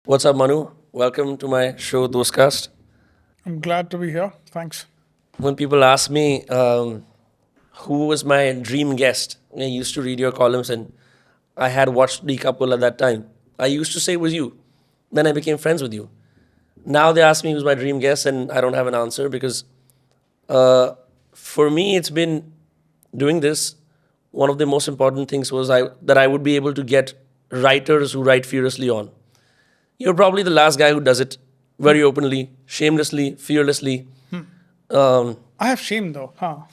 What's up, Manu? Welcome to my show, Dostcast. I'm glad to be here. Thanks. When people ask me who was my dream guest, I used to read your columns and I had watched Decoupled at that time. I used to say it was you. Then I became friends with you. Now they ask me who's my dream guest and I don't have an answer because for me, it's been doing this. One of the most important things was that I would be able to get writers who write furiously on. You're probably the last guy who does it very openly, shamelessly, fearlessly. I have shame though, huh?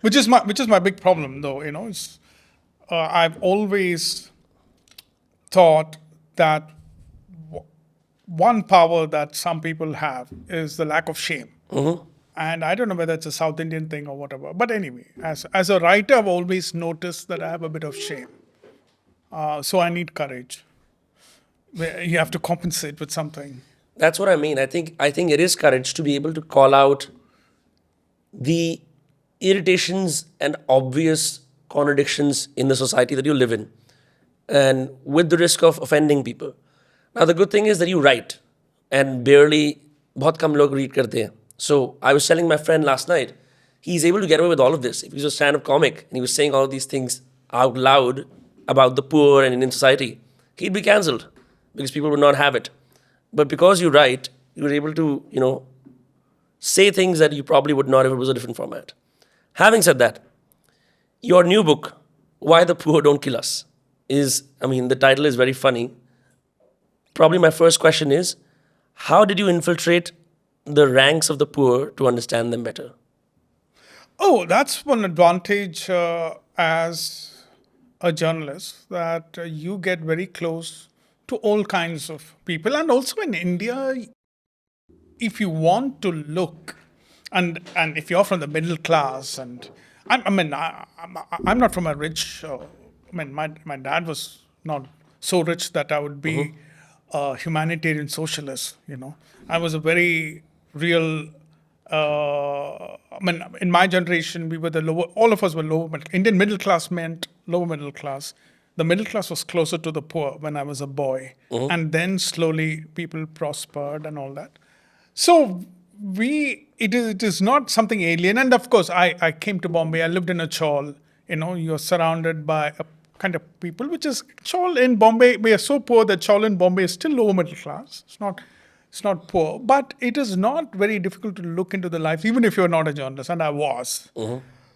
which is my big problem though. I've always thought that one power that some people have is the lack of shame. And I don't know whether it's a South Indian thing or whatever. But anyway, as a writer, I've always noticed that I have a bit of shame. So I need courage. You have to compensate with something. That's what I mean. I think it is courage to be able to call out the irritations and obvious contradictions in the society that you live in, and with the risk of offending people. Now the good thing is that you write, and barely बहुत कम लोग read करते हैं. So I was telling my friend last night, he's able to get away with all of this. If he's a stand-up comic and he was saying all of these things out loud about the poor and Indian society, he'd be cancelled because people would not have it. But because you write, you're able to, say things that you probably would not if it was a different format. Having said that, your new book, Why the Poor Don't Kill Us, the title is very funny. Probably my first question is, how did you infiltrate the ranks of the poor to understand them better? Oh, that's one advantage as a journalist, that you get very close to all kinds of people. And also in India, if you want to look, and if you're from the middle class, and I'm not from a rich, my dad was not so rich that I would be a humanitarian socialist, I was a very real, in my generation, we were the lower, all of us were lower, but Indian middle class meant lower middle class. The middle class was closer to the poor when I was a boy. And then slowly people prospered and all that. So it is not something alien. And of course, I came to Bombay. I lived in a chawl. You're surrounded by a kind of people, which is chawl in Bombay. We are so poor that chawl in Bombay is still lower middle class. It's not poor, but it is not very difficult to look into the life, even if you're not a journalist. And I was.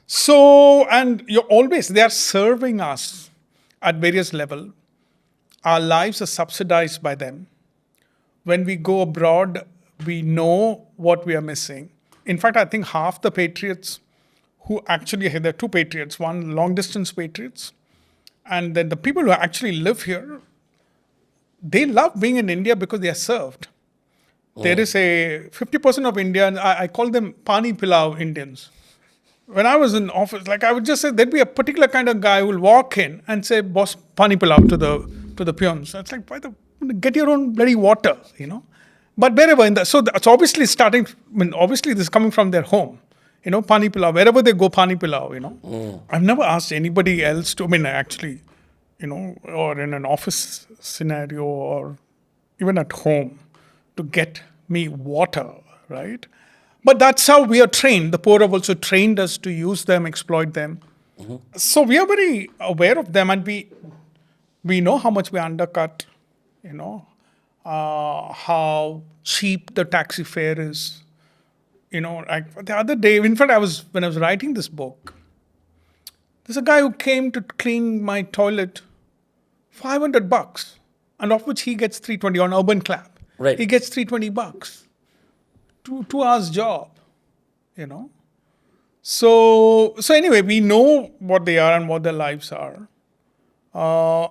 So, and they are serving us at various level. Our lives are subsidized by them. When we go abroad, we know what we are missing. In fact, I think half the patriots who actually, there are two patriots, one long distance patriots, and then the people who actually live here, they love being in India because they are served. There is a 50% of Indians, I call them Pani Pilau Indians. When I was in office, I would just say there'd be a particular kind of guy who will walk in and say, "Boss, Pani Pilau" to the peons. It's like, get your own bloody water, But wherever so it's obviously starting. Obviously this is coming from their home, Pani Pilau. Wherever they go, Pani Pilau. I've never asked anybody else to. Actually, or in an office scenario, or even at home, to get me water, right? But that's how we are trained. The poor have also trained us to use them, exploit them. So we are very aware of them, and we know how much we undercut, how cheap the taxi fare is. Like the other day, in fact, when I was writing this book, there's a guy who came to clean my toilet, $500, and of which he gets 320 on Urban Clap. Right. He gets $320. 2 hours job, So anyway, we know what they are and what their lives are.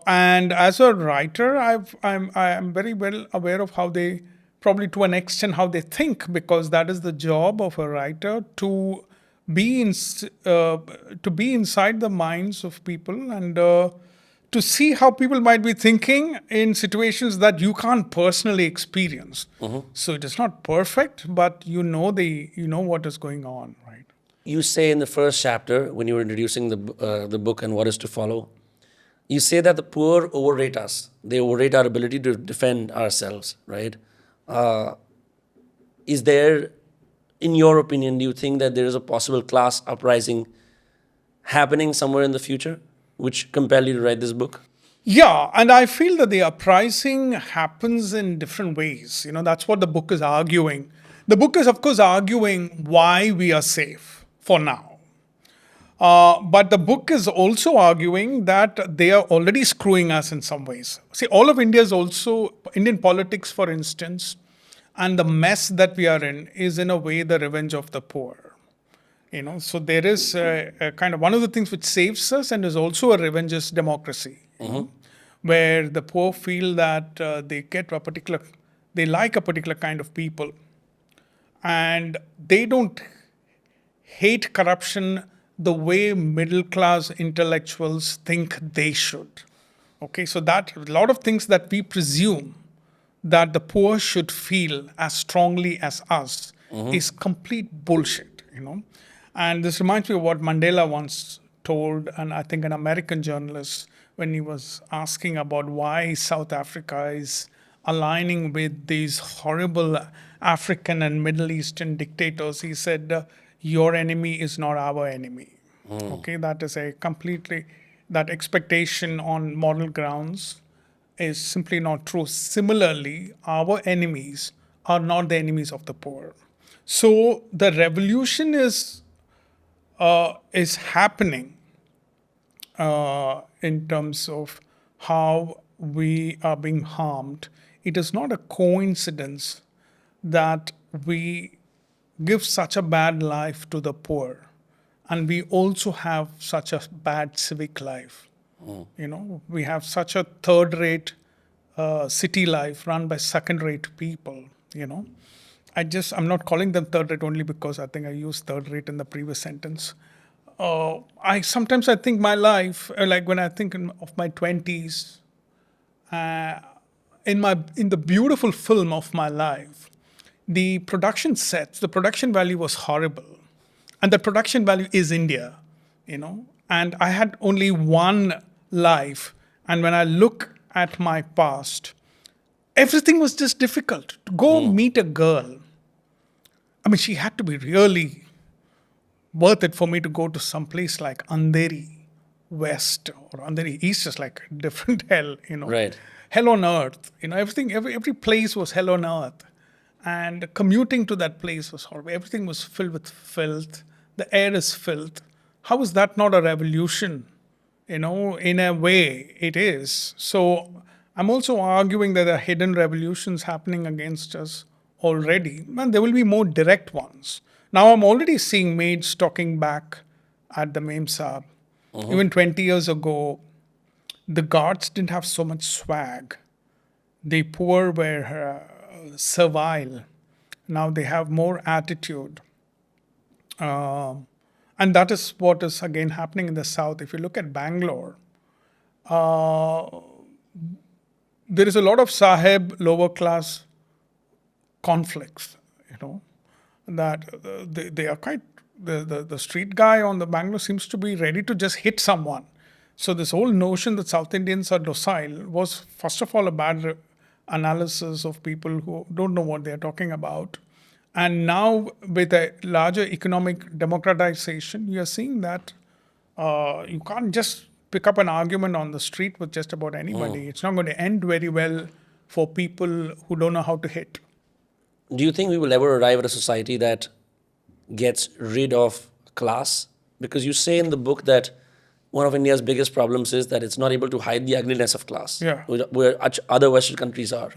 And as a writer, I'm very well aware of how they, probably to an extent, how they think, because that is the job of a writer, to be inside the minds of people, and to see how people might be thinking in situations that you can't personally experience. So it is not perfect, but you know what is going on, right? You say in the first chapter, when you were introducing the book and what is to follow, You say that the poor overrate us. They overrate our ability to defend ourselves, right? Is there, in your opinion, do you think that there is a possible class uprising happening somewhere in the future which compel you to write this book? Yeah, and I feel that the uprising happens in different ways. That's what the book is arguing. The book is, of course, arguing why we are safe for now. But the book is also arguing that they are already screwing us in some ways. See, all of India is also, Indian politics, for instance, and the mess that we are in is in a way the revenge of the poor. So there is a kind of one of the things which saves us and is also a revengeist democracy, where the poor feel that they like a particular kind of people, and they don't hate corruption the way middle class intellectuals think they should. Okay, so that a lot of things that we presume that the poor should feel as strongly as us is complete bullshit. And this reminds me of what Mandela once told, and I think an American journalist, when he was asking about why South Africa is aligning with these horrible African and Middle Eastern dictators. He said, your enemy is not our enemy. Okay, that is that expectation on moral grounds is simply not true. Similarly, our enemies are not the enemies of the poor. So the revolution is happening in terms of how we are being harmed. It is not a coincidence that we give such a bad life to the poor, and we also have such a bad civic life. We have such a third-rate city life run by second-rate people. I'm not calling them third-rate only because I think I used third-rate in the previous sentence. Sometimes I think my life, like when I think of my 20s, in the beautiful film of my life, the production value was horrible. And the production value is India, and I had only one life. And when I look at my past, everything was just difficult. To go meet a girl, I mean, she had to be really worth it for me to go to some place like Andheri West or Andheri East, is like a different hell, Right. Hell on earth. Every place was hell on earth. And commuting to that place was horrible. Everything was filled with filth. The air is filth. How is that not a revolution? In a way, it is. So I'm also arguing that there are hidden revolutions happening against us already. And there will be more direct ones. Now I'm already seeing maids talking back at the Mem Saab. Even 20 years ago, the guards didn't have so much swag. The poor were servile. Now they have more attitude. And that is what is again happening in the South. If you look at Bangalore, there is a lot of Sahib lower class conflicts, that they are quite, the street guy on the Bangalore seems to be ready to just hit someone. So this whole notion that South Indians are docile was, first of all, a bad analysis of people who don't know what they're talking about. And now with a larger economic democratization, you are seeing that you can't just pick up an argument on the street with just about anybody. It's not going to end very well for people who don't know how to hit. Do you think we will ever arrive at a society that gets rid of class? Because you say in the book that one of India's biggest problems is that it's not able to hide the ugliness of class, Yeah. where other Western countries are.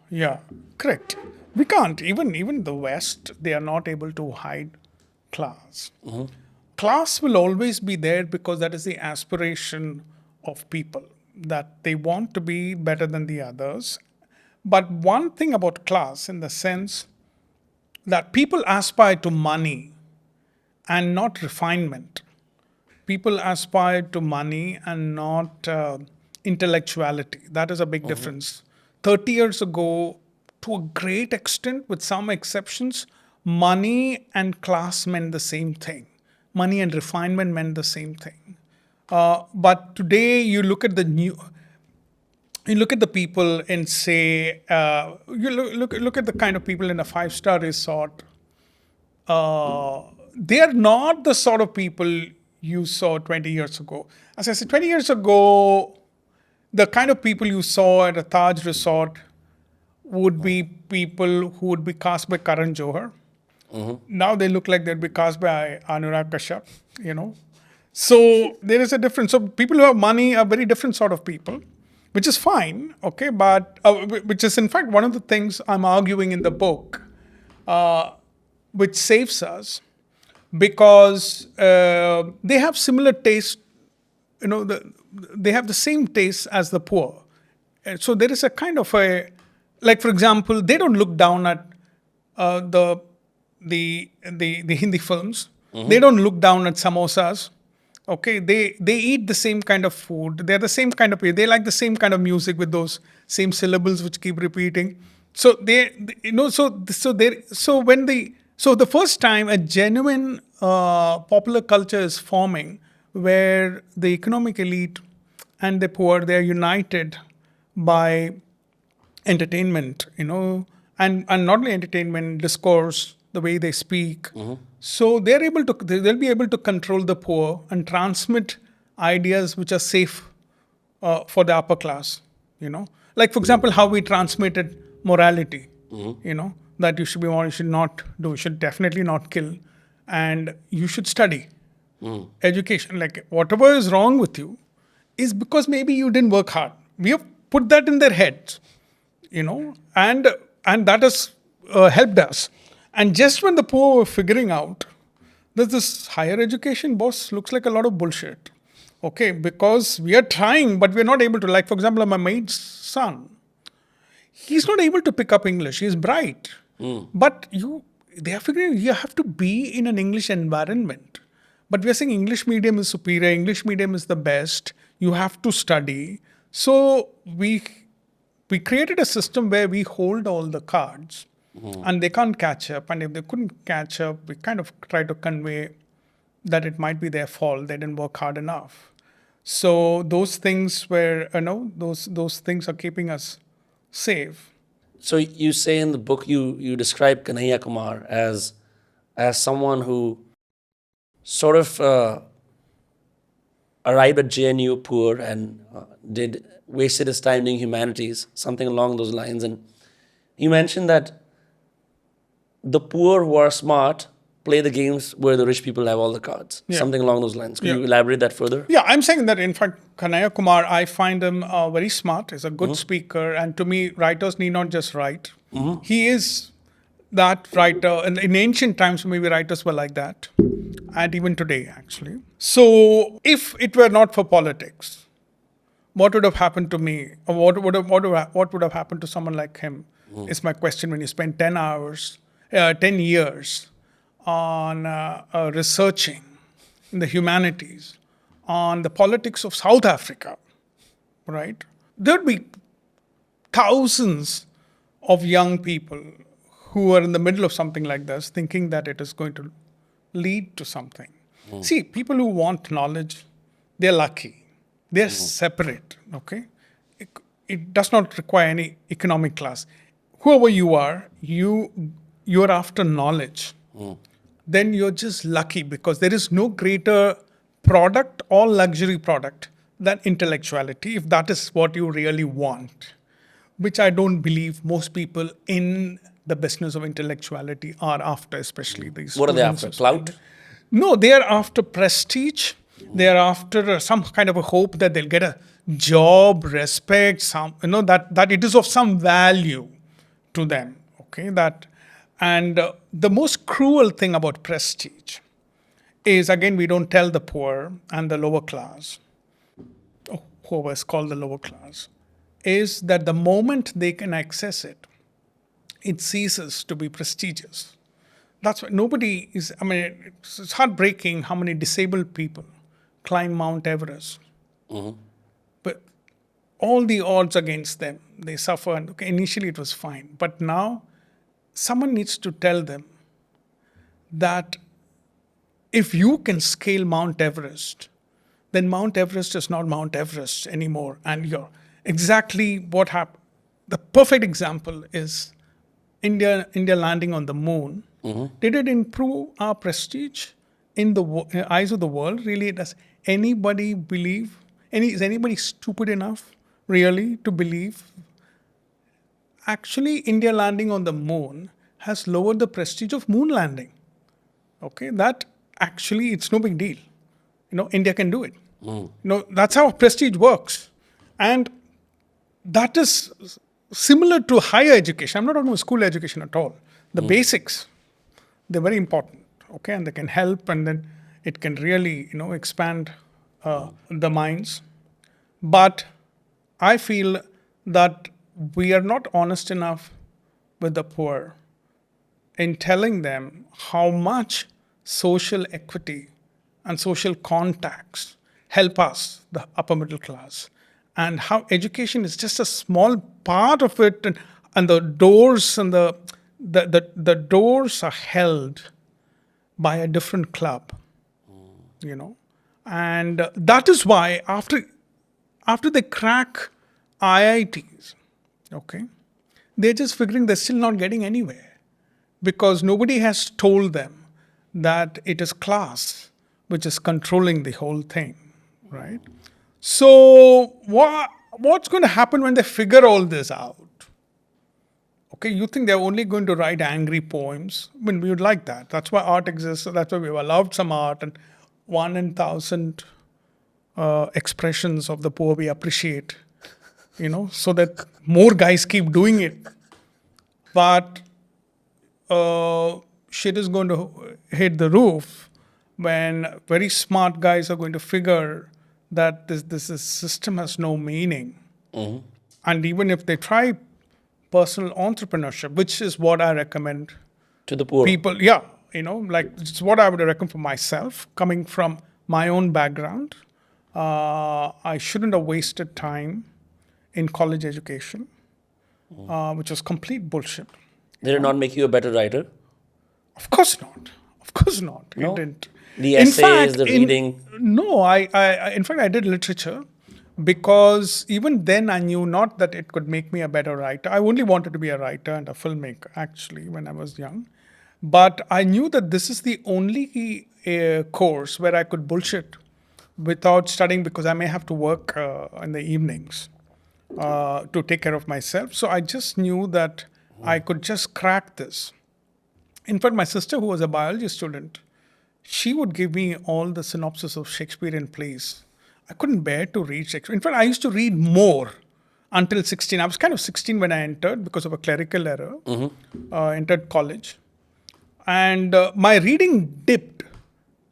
Yeah, correct. We can't. Even the West, they are not able to hide class. Class will always be there because that is the aspiration of people, that they want to be better than the others. But one thing about class, in the sense that people aspire to money and not refinement. People aspire to money and not intellectuality. That is a big difference. 30 years ago, to a great extent, with some exceptions, money and class meant the same thing. Money and refinement meant the same thing. But today you look at the people and say, you look at the kind of people in a 5-star resort. They are not the sort of people you saw 20 years ago. As I said, 20 years ago, the kind of people you saw at a Taj resort would be people who would be cast by Karan Johar. Now they look like they'd be cast by Anurag Kashyap, So there is a difference. So people who have money are very different sort of people, which is fine, okay? But which is in fact one of the things I'm arguing in the book, which saves us, because they have similar taste. They have the same taste as the poor. So there is a kind of like for example, they don't look down at the Hindi films. They don't look down at samosas. Okay, they eat the same kind of food. They're the same kind of people. They like the same kind of music with those same syllables which keep repeating. So the first time a genuine popular culture is forming, where the economic elite and the poor, they are united by entertainment, and not only entertainment, discourse, the way they speak. So they'll be able to control the poor and transmit ideas which are safe for the upper class. Like for example, how we transmitted morality. That you should not do, you should definitely not kill, and you should study. Education, like whatever is wrong with you, is because maybe you didn't work hard. We have put that in their heads, and that has helped us. And just when the poor were figuring out that this higher education, boss, looks like a lot of bullshit. Okay, because we are trying, but we're not able to. Like, for example, my maid's son, he's not able to pick up English. He's bright. But they are figuring you have to be in an English environment. But we are saying English medium is superior, English medium is the best, you have to study. So we created a system where we hold all the cards. And they can't catch up. And if they couldn't catch up, we kind of try to convey that it might be their fault. They didn't work hard enough. So those things those things are keeping us safe. So you say in the book, you describe Kanhaiya Kumar as someone who sort of arrived at JNU poor and wasted his time doing humanities, something along those lines. And you mentioned that the poor who are smart play the games where the rich people have all the cards. Yeah. Something along those lines. Could you elaborate that further? Yeah, I'm saying that in fact, Kanhaiya Kumar, I find him very smart. He's a good speaker. And to me, writers need not just write. He is that writer. And in ancient times, maybe writers were like that. And even today, actually. So if it were not for politics, what would have happened to me? Or what would have happened to someone like him is my question. When you spend 10 years on researching in the humanities, on the politics of South Africa, right? There would be thousands of young people who are in the middle of something like this, thinking that it is going to lead to something. See, people who want knowledge, they're lucky. They're separate, okay? It does not require any economic class. Whoever you are, you're after knowledge. Then you're just lucky, because there is no greater product or luxury product than intellectuality, if that is what you really want, which I don't believe most people in the business of intellectuality are after, especially these. What are they after? Clout? No, they are after prestige. They are after some kind of a hope that they'll get a job, respect, that it is of some value to them. Okay, and the most cruel thing about prestige is, again, we don't tell the poor and the lower class, whoever is called the lower class, is that the moment they can access it, it ceases to be prestigious. That's why nobody is, it's heartbreaking how many disabled people climb Mount Everest. But all the odds against them, they suffer. And okay, initially it was fine. But now someone needs to tell them that if you can scale Mount Everest, then Mount Everest is not Mount Everest anymore. And you're exactly what happened. The perfect example is India landing on the moon. Did it improve our prestige in the eyes of the world? Really, does anybody believe? Is anybody stupid enough, really, to believe? Actually, India landing on the moon has lowered the prestige of moon landing. Okay, that actually it's no big deal. India can do it. That's how prestige works, and that is similar to higher education. I'm not talking about school education at all. The basics, they're very important. Okay, and they can help, and then it can really expand the minds. But I feel that we are not honest enough with the poor in telling them how much social equity and social contacts help us, the upper middle class, and how education is just a small part of it, and the doors and the doors are held by a different club, and that is why after they crack IITs, okay, they're just figuring they're still not getting anywhere because nobody has told them that it is class which is controlling the whole thing, right? So what's going to happen when they figure all this out? Okay, you think they're only going to write angry poems? I mean, we would like that. That's why art exists. That's why we've allowed some art, and 1 in 1,000 expressions of the poor we appreciate, so that more guys keep doing it. But shit is going to hit the roof when very smart guys are going to figure that this system has no meaning. And even if they try personal entrepreneurship, which is what I recommend To the poor. people, like it's what I would recommend for myself, coming from my own background. I shouldn't have wasted time in college education, which was complete bullshit. Did it not make you a better writer? Of course not. Of course not. No? It didn't. The In essays, fact, the reading? No, in fact, I did literature because even then I knew not that it could make me a better writer. I only wanted to be a writer and a filmmaker, actually, when I was young. But I knew that this is the only course where I could bullshit without studying because I may have to work in the evenings to take care of myself. So I just knew that I could just crack this. In fact, my sister, who was a biology student, she would give me all the synopsis of Shakespearean plays. I couldn't bear to read Shakespeare. In fact, I used to read more until 16. I was kind of 16 when I entered because of a clerical error, entered college. And my reading dipped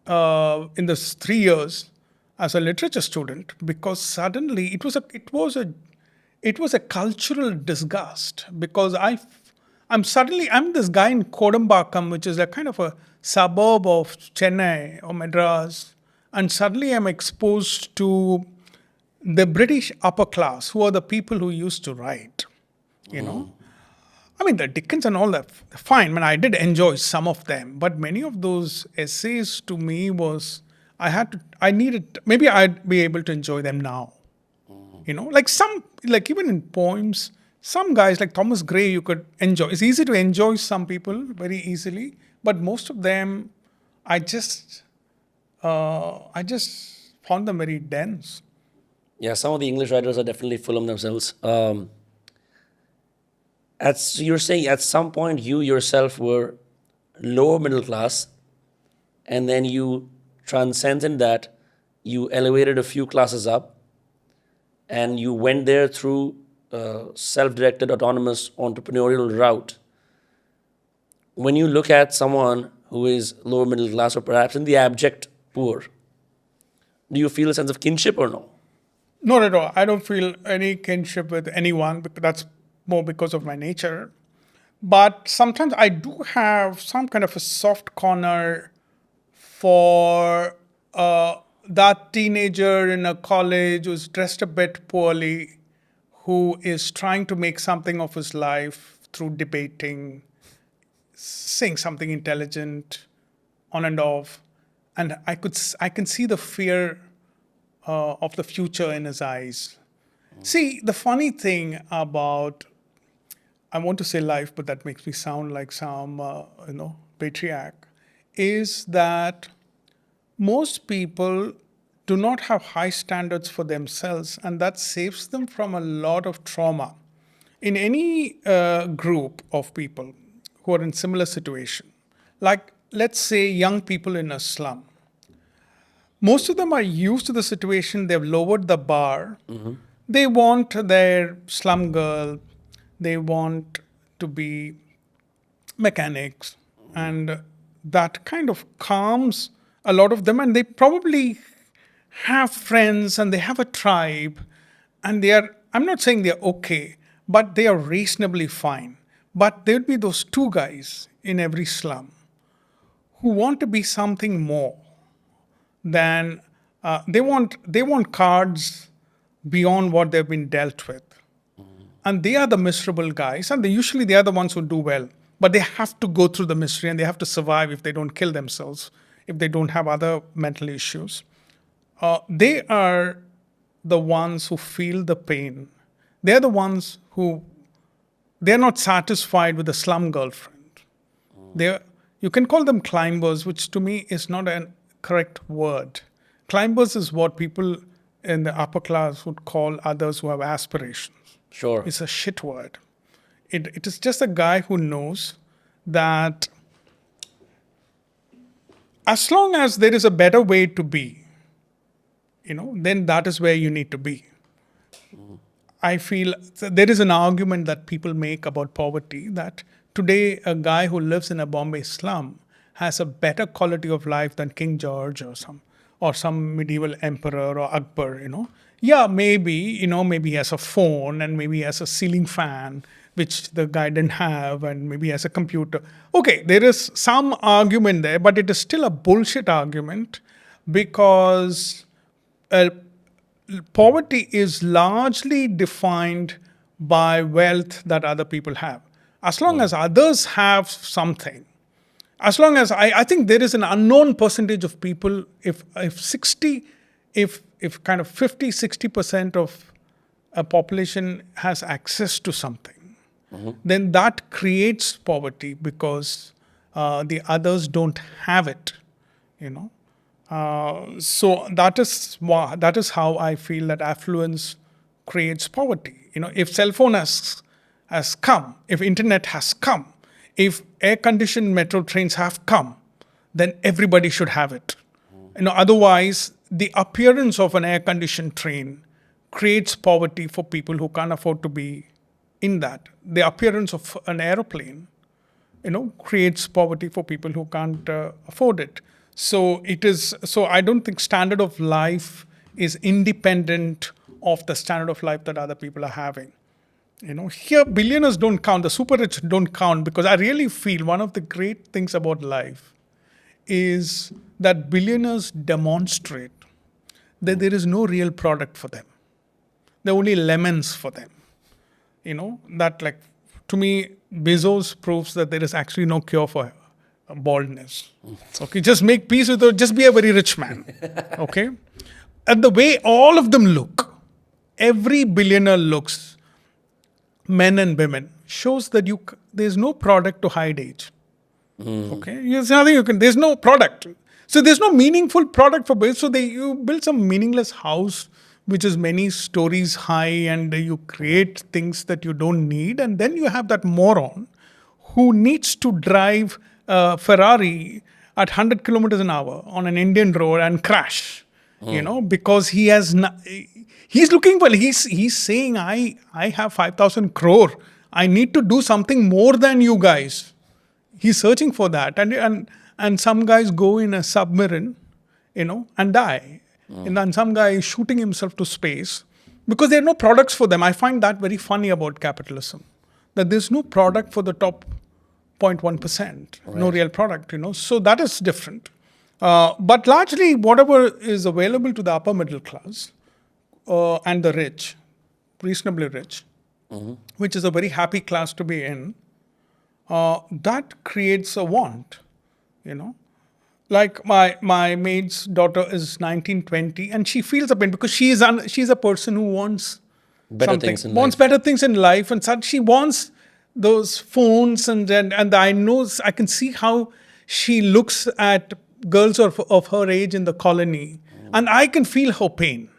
in those 3 years as a literature student because suddenly it was a cultural disgust because I'm this guy in Kodambakkam, which is a kind of a suburb of Chennai or Madras, and suddenly I'm exposed to the British upper class, who are the people who used to write, I mean, the Dickens and all that, fine. I mean, I did enjoy some of them, but many of those essays to me maybe I'd be able to enjoy them now. Like even in poems, some guys like Thomas Gray, you could enjoy. It's easy to enjoy some people very easily, but most of them, I just found them very dense. Yeah, some of the English writers are definitely full of themselves. As you're saying, at some point you yourself were lower middle class, and then you transcended that, you elevated a few classes up, and you went there through self-directed, autonomous, entrepreneurial route. When you look at someone who is lower middle class or perhaps in the abject poor, do you feel a sense of kinship or no? Not at all. I don't feel any kinship with anyone because that's more because of my nature. But sometimes I do have some kind of a soft corner for that teenager in a college who's dressed a bit poorly, who is trying to make something of his life through debating, saying something intelligent on and off. And I can see the fear of the future in his eyes. See, the funny thing about, I want to say life, but that makes me sound like some, patriarch, is that most people do not have high standards for themselves, and that saves them from a lot of trauma. In any group of people who are in similar situation, like let's say young people in a slum, most of them are used to the situation. They've lowered the bar. They want their slum girl. They want to be mechanics. And that kind of calms a lot of them. And they probably have friends and they have a tribe. And they are, I'm not saying they're okay, but they are reasonably fine. But there would be those two guys in every slum who want to be something more than they want cards beyond what they've been dealt with. And they are the miserable guys, and they are the ones who do well. But they have to go through the misery and they have to survive if they don't kill themselves, if they don't have other mental issues. They are the ones who feel the pain. They're the ones who, they're not satisfied with the slum girlfriend. You can call them climbers, which to me is not a correct word. Climbers is what people in the upper class would call others who have aspirations. Sure. It's a shit word. It is just a guy who knows that as long as there is a better way to be, then that is where you need to be. I feel there is an argument that people make about poverty that today a guy who lives in a Bombay slum has a better quality of life than King George or some medieval emperor or Akbar, Yeah, maybe he has a phone and maybe he has a ceiling fan, which the guy didn't have, and maybe he has a computer. Okay, there is some argument there, but it is still a bullshit argument because poverty is largely defined by wealth that other people have. As long as others have something, as long as I think there is an unknown percentage of people, if kind of 50-60% of a population has access to something, then that creates poverty because the others don't have it, So that is how I feel that affluence creates poverty. If cell phone has come, if internet has come, if air-conditioned metro trains have come, then everybody should have it. Otherwise, the appearance of an air-conditioned train creates poverty for people who can't afford to be in that. The appearance of an aeroplane, creates poverty for people who can't afford it. So I don't think standard of life is independent of the standard of life that other people are having. Here billionaires don't count, the super rich don't count, because I really feel one of the great things about life is that billionaires demonstrate that there is no real product for them. There are only lemons for them. That like, to me, Bezos proves that there is actually no cure for baldness. Okay, just make peace with it, just be a very rich man. Okay? And the way all of them look, every billionaire looks, men and women, shows that there's no product to hide age. Okay, there's nothing there's no product. So there's no meaningful product for Bezos. So you build some meaningless house which is many stories high, and you create things that you don't need, and then you have that moron who needs to drive a Ferrari at 100 kilometers an hour on an Indian road and crash, because he has he's looking for, he's saying, I have 5,000 crore. I need to do something more than you guys. He's searching for that. And some guys go in a submarine, and die. And then some guy is shooting himself to space because there are no products for them. I find that very funny about capitalism, that there's no product for the top 0.1%, no real product, So that is different. But largely, whatever is available to the upper middle class and the rich, reasonably rich, which is a very happy class to be in, that creates a want, Like my maid's daughter is 19, 20, and she feels a pain because she's a person who wants Better something, things in wants life. better things in life, and she wants those phones, and I can see how she looks at girls of her age in the colony, and I can feel her pain,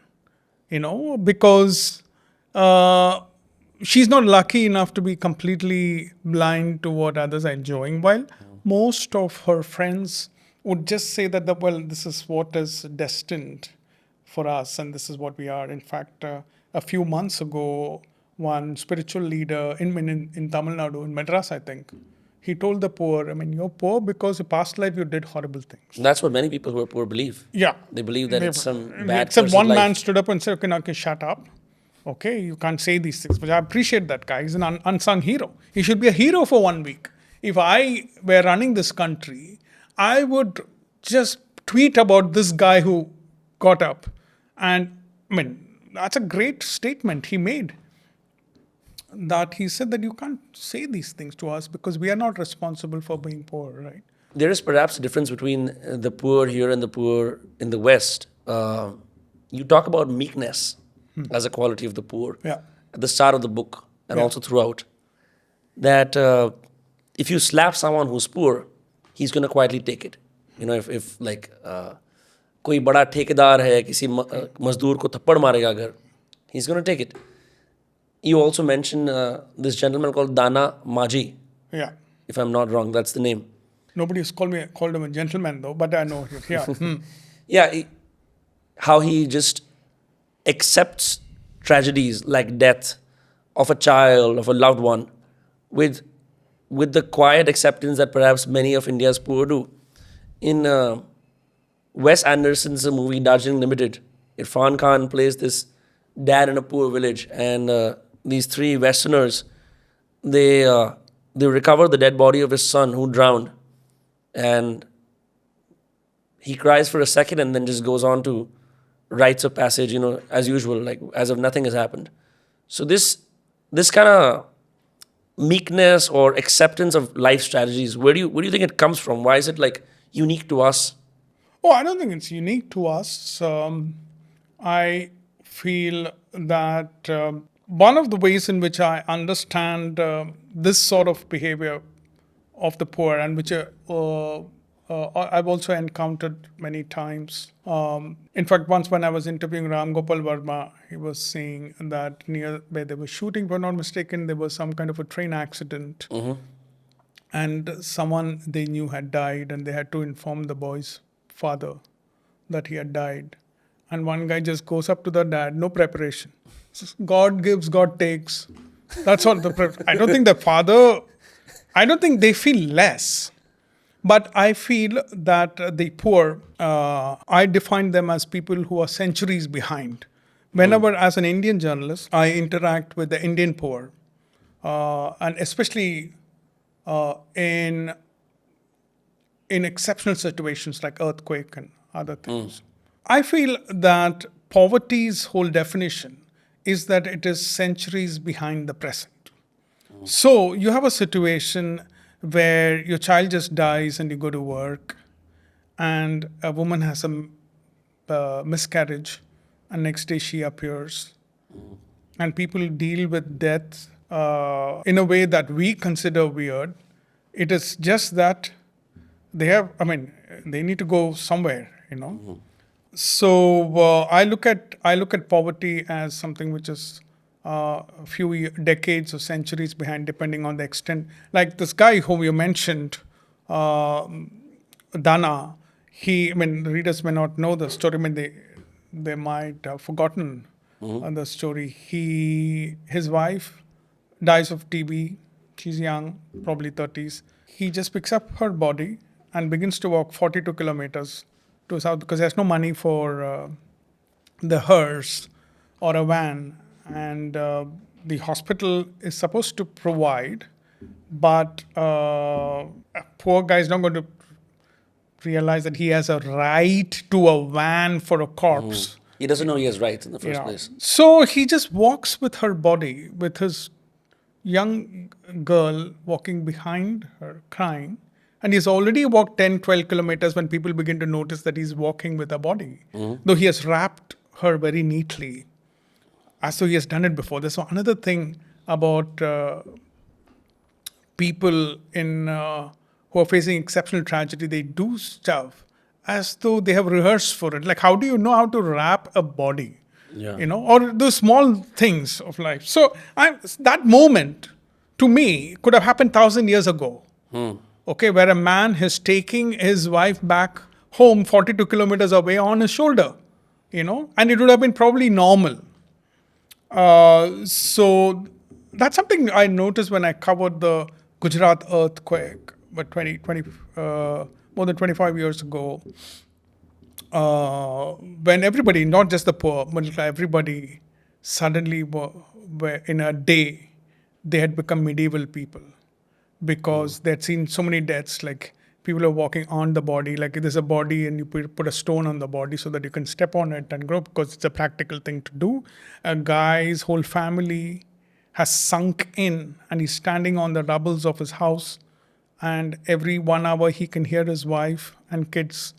because uh, she's not lucky enough to be completely blind to what others are enjoying, while most of her friends would just say that, well, this is what is destined for us, and this is what we are. In fact, a few months ago, one spiritual leader in Tamil Nadu, in Madras, I think, he told the poor, you're poor because in past life you did horrible things. That's what many people who are poor believe. Yeah. They believe that it's some bad Except cursed one life. man stood up and said, okay, shut up. Okay, you can't say these things. But I appreciate that guy. He's an unsung hero. He should be a hero for 1 week. If I were running this country, I would just tweet about this guy who got up. And that's a great statement he made. That he said that you can't say these things to us because we are not responsible for being poor, right? There is perhaps a difference between the poor here and the poor in the West. You talk about meekness as a quality of the poor Yeah. at the start of the book and Yeah. also throughout. That if you slap someone who's poor, he's going to quietly take it. If like कोई बड़ा ठेकेदार है किसी मजदूर को थप्पड़ मारेगा अगर, he's going to take it. You also mentioned this gentleman called Dana Maji, Yeah. if I'm not wrong, that's the name. Nobody's called him a gentleman though, but I know him. Yeah. Yeah, how he just accepts tragedies like death of a child, of a loved one, with the quiet acceptance that perhaps many of India's poor do. In Wes Anderson's movie Darjeeling Limited, Irfan Khan plays this dad in a poor village, and these three Westerners, they recover the dead body of his son who drowned, and he cries for a second and then just goes on to rites of passage, as usual, like as if nothing has happened. So this kind of meekness or acceptance of life strategies, where do you think it comes from? Why is it like unique to us? Oh, I don't think it's unique to us. I feel that one of the ways in which I understand this sort of behavior of the poor, and which I've also encountered many times. In fact, once when I was interviewing Ram Gopal Verma, he was saying that near where they were shooting, if I'm not mistaken, there was some kind of a train accident. And someone they knew had died, and they had to inform the boy's father that he had died. And one guy just goes up to the dad, no preparation. Says, God gives, God takes. That's all. I don't think the father, I don't think they feel less. But I feel that the poor, I define them as people who are centuries behind. Whenever, as an Indian journalist, I interact with the Indian poor, and especially in exceptional situations like earthquake and other things, I feel that poverty's whole definition is that it is centuries behind the present. So you have a situation where your child just dies and you go to work, and a woman has a miscarriage, and next day she appears, and people deal with death in a way that we consider weird. It is just that they need to go somewhere, So I look at poverty as something which is a few decades or centuries behind, depending on the extent. Like this guy whom you mentioned, Dana, readers may not know the story. They might have forgotten the story. His wife dies of TB. She's young, probably 30s. He just picks up her body and begins to walk 42 kilometers to south because there's no money for the hearse or a van, and the hospital is supposed to provide, but a poor guy is not going to realize that he has a right to a van for a corpse. He doesn't know he has rights in the first place. So he just walks with her body, with his young girl walking behind her, crying, And he's already walked 10, 12 kilometers when people begin to notice that he's walking with a body. Though he has wrapped her very neatly, as though he has done it before. There's another thing about people who are facing exceptional tragedy. They do stuff as though they have rehearsed for it. Like, how do you know how to wrap a body? Yeah. Or the small things of life. So that moment, to me, could have happened 1,000 years ago. Okay, where a man is taking his wife back home 42 kilometers away on his shoulder, and it would have been probably normal. So that's something I noticed when I covered the Gujarat earthquake, but 20, more than 25 years ago. When everybody, not just the poor, but everybody suddenly were in a day, they had become medieval people because they had seen so many deaths. Like people are walking on the body, like there's a body and you put a stone on the body so that you can step on it and grow because it's a practical thing to do. A guy's whole family has sunk in and he's standing on the rubbles of his house, and every 1 hour he can hear his wife and kids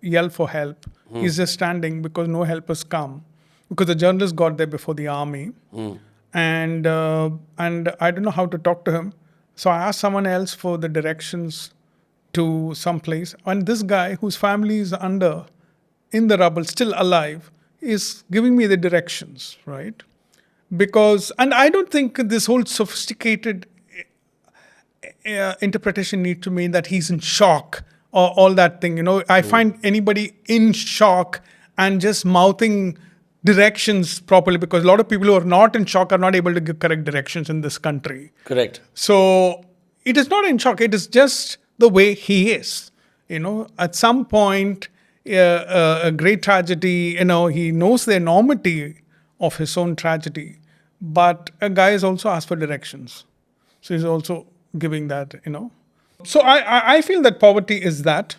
yell for help. He's just standing because no help has come, because the journalist got there before the army. And I don't know how to talk to him. So I asked someone else for the directions to some place. And this guy, whose family is in the rubble, still alive, is giving me the directions, right? And I don't think this whole sophisticated interpretation needs to mean that he's in shock or all that thing. I find anybody in shock and just mouthing directions properly, because a lot of people who are not in shock are not able to give correct directions in this country. Correct. So it is not in shock. It is just the way he is. At some point, a great tragedy, he knows the enormity of his own tragedy. But a guy is also asked for directions. So he's also giving that, So I feel that poverty is that.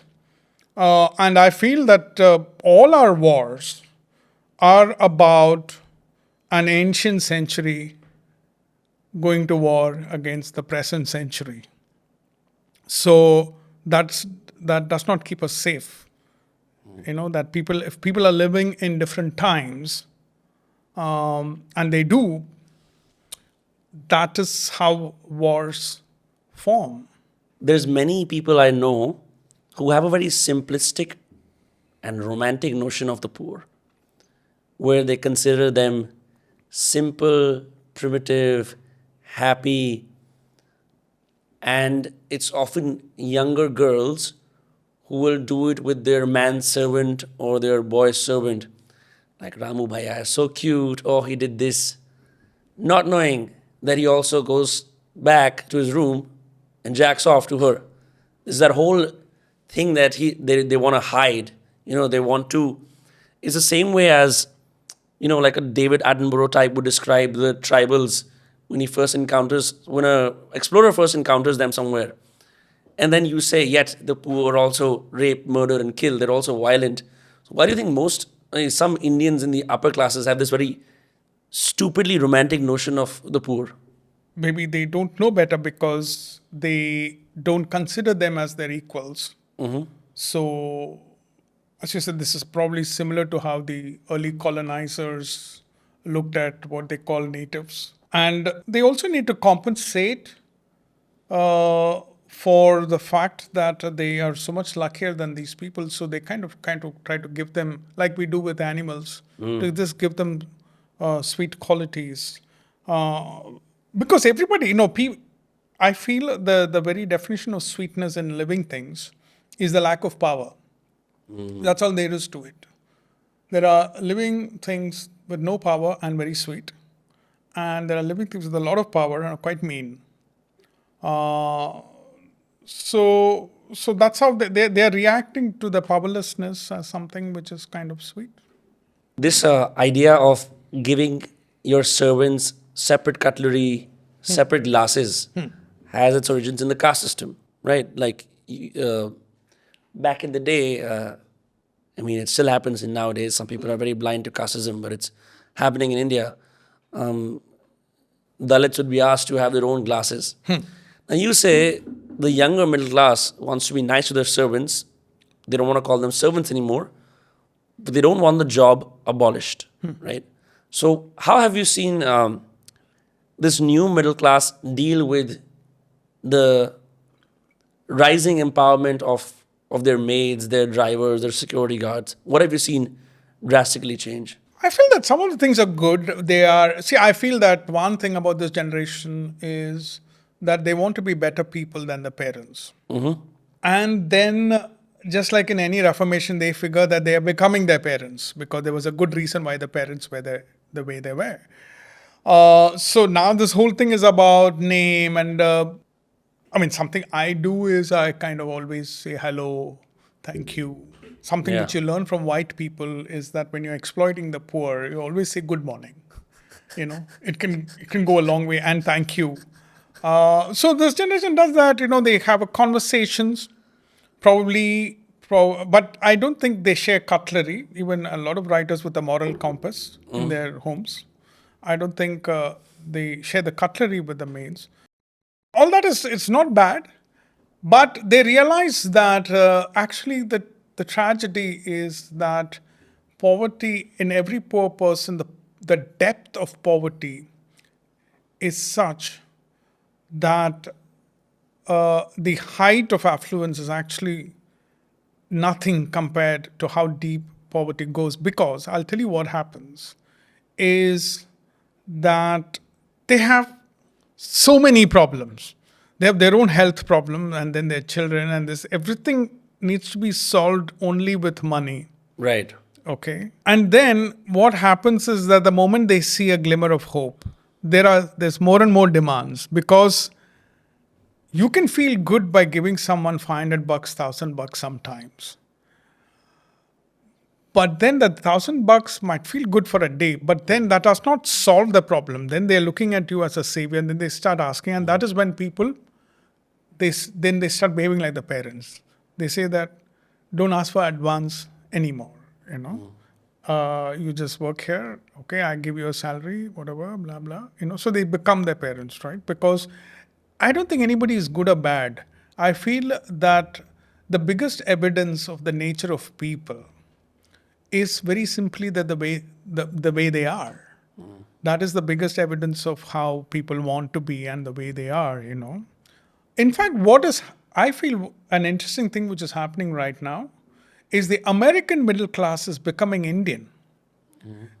And I feel that all our wars are about an ancient century going to war against the present century. So that does not keep us safe. That if people are living in different times, and they do, that is how wars form. There's many people I know who have a very simplistic and romantic notion of the poor, where they consider them simple, primitive, happy, and it's often younger girls who will do it with their manservant or their boy servant. Like, Ramu Bhaiya is so cute, oh, he did this. Not knowing that he also goes back to his room and jacks off to her. There's that whole thing that they want to hide. They want to... It's the same way as, like a David Attenborough type would describe the tribals when a explorer first encounters them somewhere. And then you say, yet the poor are also raped, murdered, and killed. They're also violent. So why do you think some Indians in the upper classes have this very stupidly romantic notion of the poor? Maybe they don't know better because they don't consider them as their equals. So, as you said, this is probably similar to how the early colonizers looked at what they call natives. And they also need to compensate for the fact that they are so much luckier than these people. So they kind of try to give them, like we do with animals, to just give them sweet qualities. Because everybody, I feel the very definition of sweetness in living things is the lack of power. That's all there is to it. There are living things with no power and very sweet. And there are living things with a lot of power and are quite mean. So that's how they're reacting to the powerlessness as something which is kind of sweet. This idea of giving your servants separate cutlery, separate glasses, has its origins in the caste system, right? Like, back in the day, it still happens in nowadays. Some people are very blind to casteism, but it's happening in India. Dalits would be asked to have their own glasses. And you say the younger middle class wants to be nice to their servants. They don't want to call them servants anymore, but they don't want the job abolished, right? So how have you seen this new middle class deal with the rising empowerment of their maids, their drivers, their security guards? What have you seen drastically change? I feel that some of the things are good. I feel that one thing about this generation is that they want to be better people than the parents. And then, just like in any reformation, they figure that they are becoming their parents because there was a good reason why the parents were the way they were. So now this whole thing is about name and, something I do is I kind of always say hello, thank you. Something Yeah. which you learn from white people is that when you're exploiting the poor, you always say good morning. It can go a long way, and thank you. So this generation does that. They have a conversations, but I don't think they share cutlery. Even a lot of writers with a moral compass in their homes, I don't think they share the cutlery with the maids. All that it's not bad, but they realize that actually the tragedy is that poverty in every poor person, the depth of poverty is such that the height of affluence is actually nothing compared to how deep poverty goes. Because I'll tell you what happens is that they have so many problems. They have their own health problem, and then their children, and everything needs to be solved only with money. Right. Okay. And then what happens is that the moment they see a glimmer of hope, there's more and more demands, because you can feel good by giving someone $500, $1,000 sometimes. But then the $1,000 might feel good for a day, but then that does not solve the problem. Then they're looking at you as a savior, and then they start asking, and that is when people, they start behaving like the parents. They say that don't ask for advance anymore. You just work here. Okay, I give you a salary, whatever, blah blah. So they become their parents, right? Because I don't think anybody is good or bad. I feel that the biggest evidence of the nature of people is very simply that the way they are. That is the biggest evidence of how people want to be and the way they are. In fact, I feel an interesting thing which is happening right now is the American middle class is becoming Indian.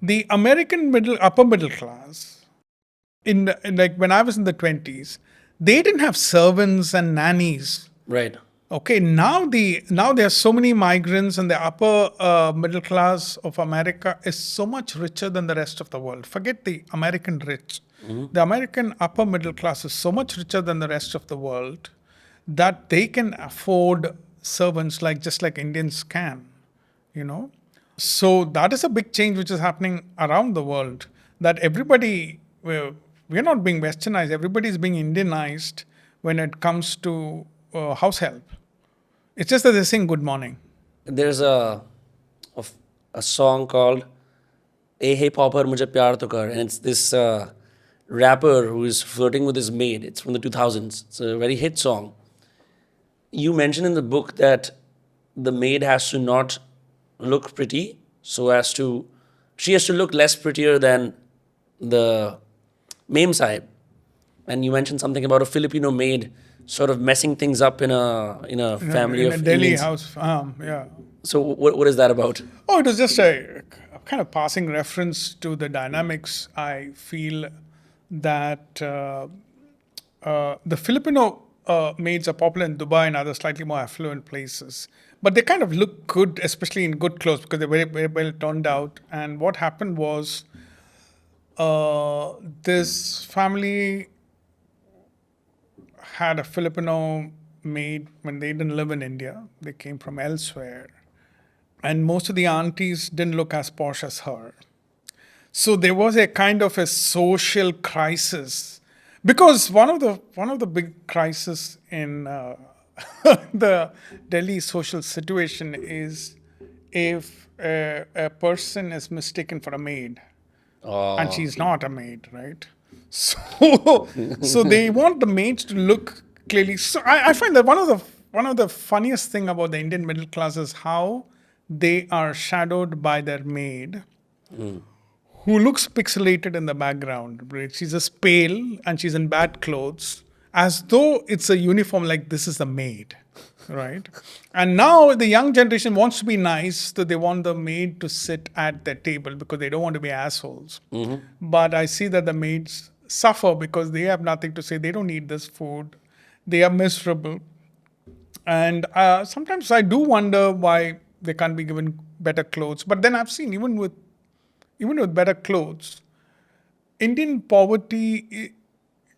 The American upper middle class, like when I was in the 20s, they didn't have servants and nannies. Right. Okay, now there are so many migrants, and the upper middle class of America is so much richer than the rest of the world. Forget the American rich. The American upper middle class is so much richer than the rest of the world that they can afford servants just like Indians can. So that is a big change which is happening around the world. That everybody, we're not being westernized. Everybody is being Indianized when it comes to house help. It's just that they're saying good morning. There's a song called "Eh Hey Popper Mujhe Pyar To Kar," and it's this rapper who is flirting with his maid. It's from the 2000s. It's a very hit song. You mentioned in the book that the maid has to not look pretty, she has to look less prettier than the mem sahib. And you mentioned something about a Filipino maid sort of messing things up in a family in of a Delhi Indians. house. Yeah. So what is that about? Oh, it was just a kind of passing reference to the dynamics. I feel that the Filipino maids are popular in Dubai and other slightly more affluent places. But they kind of look good, especially in good clothes, because they're very, very well turned out. And what happened was this family had a Filipino maid when they didn't live in India. They came from elsewhere. And most of the aunties didn't look as posh as her. So there was a kind of a social crisis, because one of the big crises in the Delhi social situation is if a person is mistaken for a maid, and she's not a maid, right? So they want the maids to look clearly. So I find that one of the funniest thing about the Indian middle class is how they are shadowed by their maid, who looks pixelated in the background. Right? She's just pale and she's in bad clothes, as though it's a uniform. Like this is the maid, right? And now the young generation wants to be nice, so they want the maid to sit at their table because they don't want to be assholes. But I see that the maids suffer because they have nothing to say. They don't eat this food. They are miserable. And sometimes I do wonder why they can't be given better clothes. But then I've seen even with better clothes, Indian poverty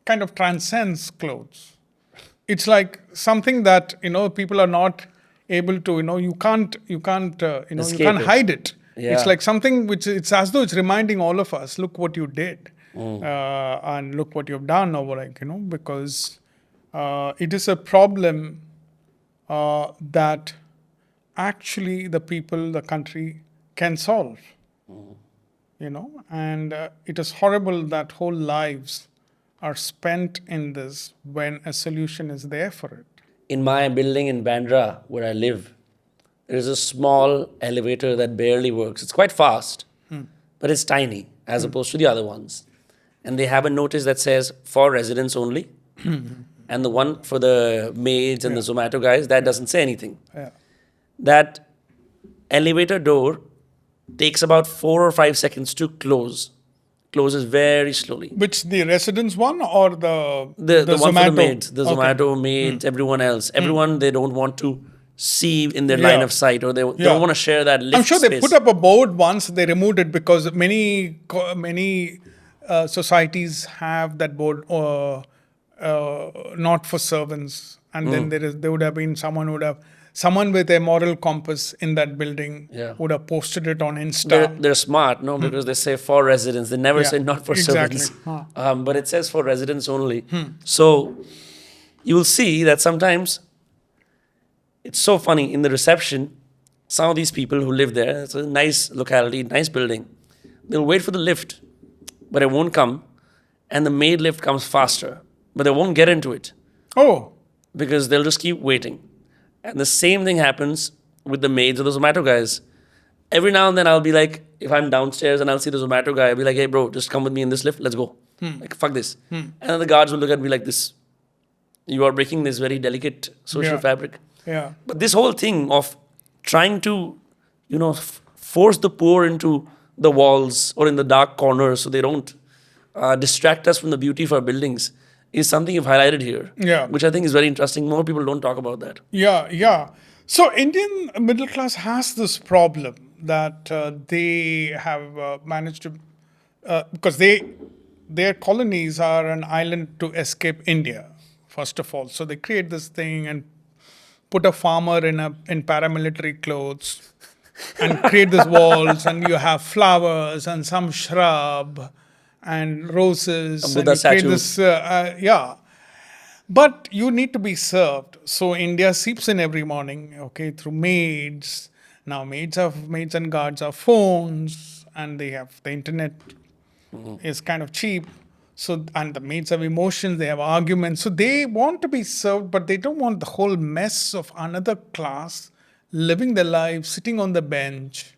kind of transcends clothes. It's like something that people are not able to. You can't Escape you can't it. hide it. Yeah. It's like something which it's as though it's reminding all of us, look what you did, and look what you've done, or because it is a problem that actually the country can solve. And it is horrible that whole lives are spent in this when a solution is there for it. In my building in Bandra, where I live, there is a small elevator that barely works. It's quite fast, but it's tiny as opposed to the other ones. And they have a notice that says for residents only. And the one for the maids and the Zomato guys, that doesn't say anything. Yeah. That elevator door takes about 4 or 5 seconds to close. Closes very slowly. Which, the residence one or the The one Zomato? for the maids, the Okay. Zomato maids, everyone else. Everyone they don't want to see in their line of sight, or they don't want to share that lift I'm sure they space. put up a board once, they removed it because many societies have that board not for servants. And then there would have been someone with a moral compass in that building would have posted it on Insta. They're smart, no, because they say for residents. They never say not for exactly. servants. But it says for residents only. So you will see that sometimes it's so funny in the reception. Some of these people who live there, it's a nice locality, nice building. They'll wait for the lift, but it won't come. And the maid lift comes faster, but they won't get into it Oh, because they'll just keep waiting. And the same thing happens with the maids or the Zomato guys. Every now and then I'll be like, if I'm downstairs and I'll see the Zomato guy, I'll be like, hey bro, just come with me in this lift, let's go. Like, fuck this. And then the guards will look at me like this. You are breaking this very delicate social fabric. yeah. But this whole thing of trying to, force the poor into the walls or in the dark corners so they don't distract us from the beauty of our buildings is something you've highlighted here. Yeah. Which I think is very interesting. More people don't talk about that. Yeah. So Indian middle class has this problem that they have managed to, because their colonies are an island to escape India, first of all. So they create this thing and put a farmer in paramilitary clothes and create these walls, and you have flowers and some shrub and roses. A Buddha and you create statue. this, But you need to be served. So India seeps in every morning, through maids. Now maids and guards have phones, and they have the internet is kind of cheap. So, and the maids have emotions, they have arguments. So they want to be served, but they don't want the whole mess of another class living their life, sitting on the bench,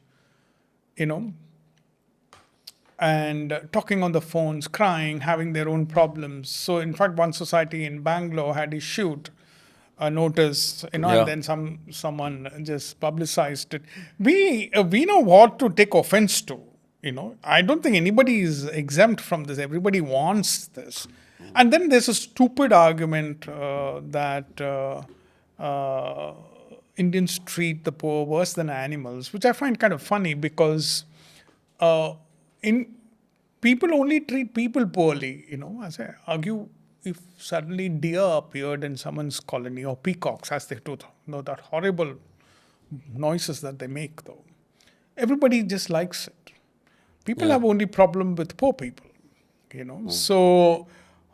and talking on the phones, crying, having their own problems. So, in fact, one society in Bangalore had issued a notice, and then someone just publicized it. We know what to take offense to. I don't think anybody is exempt from this. Everybody wants this. And then there's a stupid argument that Indians treat the poor worse than animals, which I find kind of funny because people only treat people poorly. As I argue, if suddenly deer appeared in someone's colony, or peacocks, as they do, that horrible noises that they make, though, everybody just likes it. People have only problem with poor people, So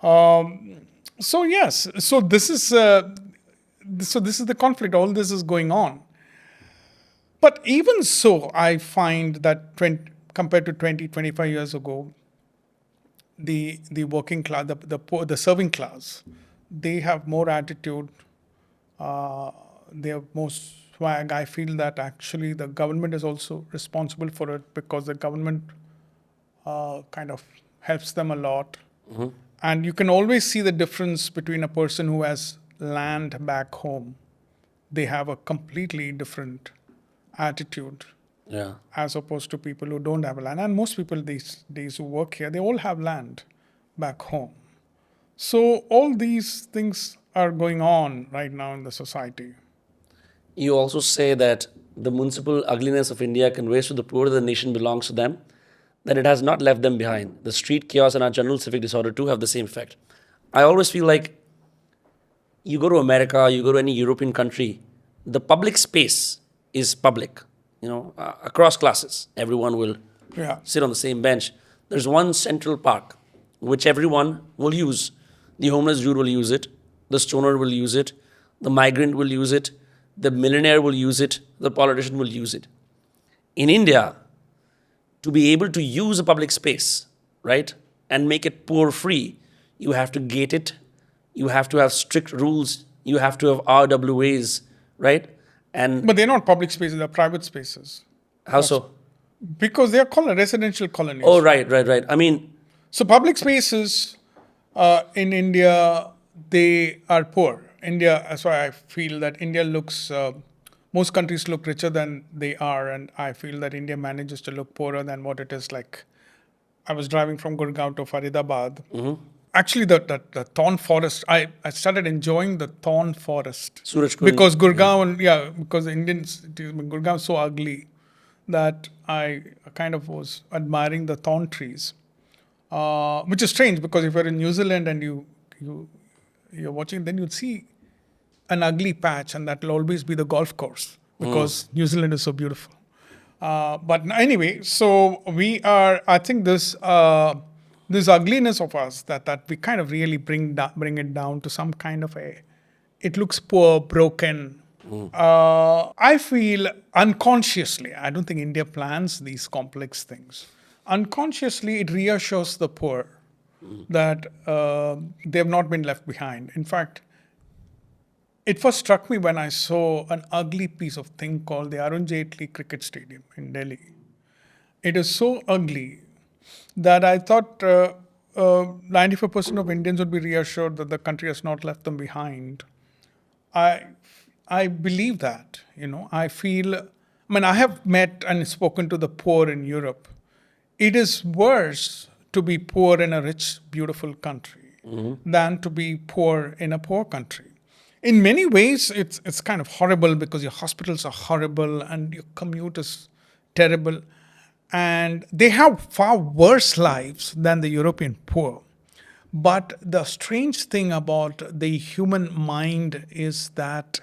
yes. So this is the conflict. All this is going on. But even so, I find that compared to 20, 25 years ago, the working class, the poor, the serving class, they have more attitude. They have more swag. I feel that actually the government is also responsible for it because the government kind of helps them a lot. And you can always see the difference between a person who has land back home. They have a completely different attitude Yeah. as opposed to people who don't have land. And most people these days who work here, they all have land back home. So all these things are going on right now in the society. You also say that the municipal ugliness of India conveys to the poor that the nation belongs to them, that it has not left them behind. The street chaos and our general civic disorder too have the same effect. I always feel like you go to America, you go to any European country, the public space is public, across classes. Everyone will Yeah. sit on the same bench. There's one central park which everyone will use. The homeless dude will use it, the stoner will use it, the migrant will use it, the millionaire will use it, the politician will use it. In India, to be able to use a public space, right, and make it poor free, you have to gate it, you have to have strict rules, you have to have RWAs, right? And But they're not public spaces, they're private spaces. how so? Because they're called residential colonies. Oh, right. I mean, So public spaces in India, they are poor. India, that's why I feel that India looks, most countries look richer than they are, and I feel that India manages to look poorer than what it is. Like, I was driving from Gurgaon to Faridabad. Actually, the thorn forest, I started enjoying the thorn forest. Suraj Kund, Because Gurgaon, because Gurgaon is so ugly that I kind of was admiring the thorn trees. Which is strange because if you're in New Zealand and you're watching, then you'd see an ugly patch, and that will always be the golf course because New Zealand is so beautiful. But anyway, so we are. I think this ugliness of us that we kind of really bring it down to some kind of a. It looks poor, broken. I feel unconsciously. I don't think India plans these complex things. Unconsciously, it reassures the poor that they have not been left behind. In fact, it first struck me when I saw an ugly piece of thing called the Arun Jaitley Cricket Stadium in Delhi. It is so ugly that I thought 95% of Indians would be reassured that the country has not left them behind. I believe that, I feel, I have met and spoken to the poor in Europe. It is worse to be poor in a rich, beautiful country than to be poor in a poor country. In many ways, it's kind of horrible because your hospitals are horrible and your commute is terrible. And they have far worse lives than the European poor. But the strange thing about the human mind is that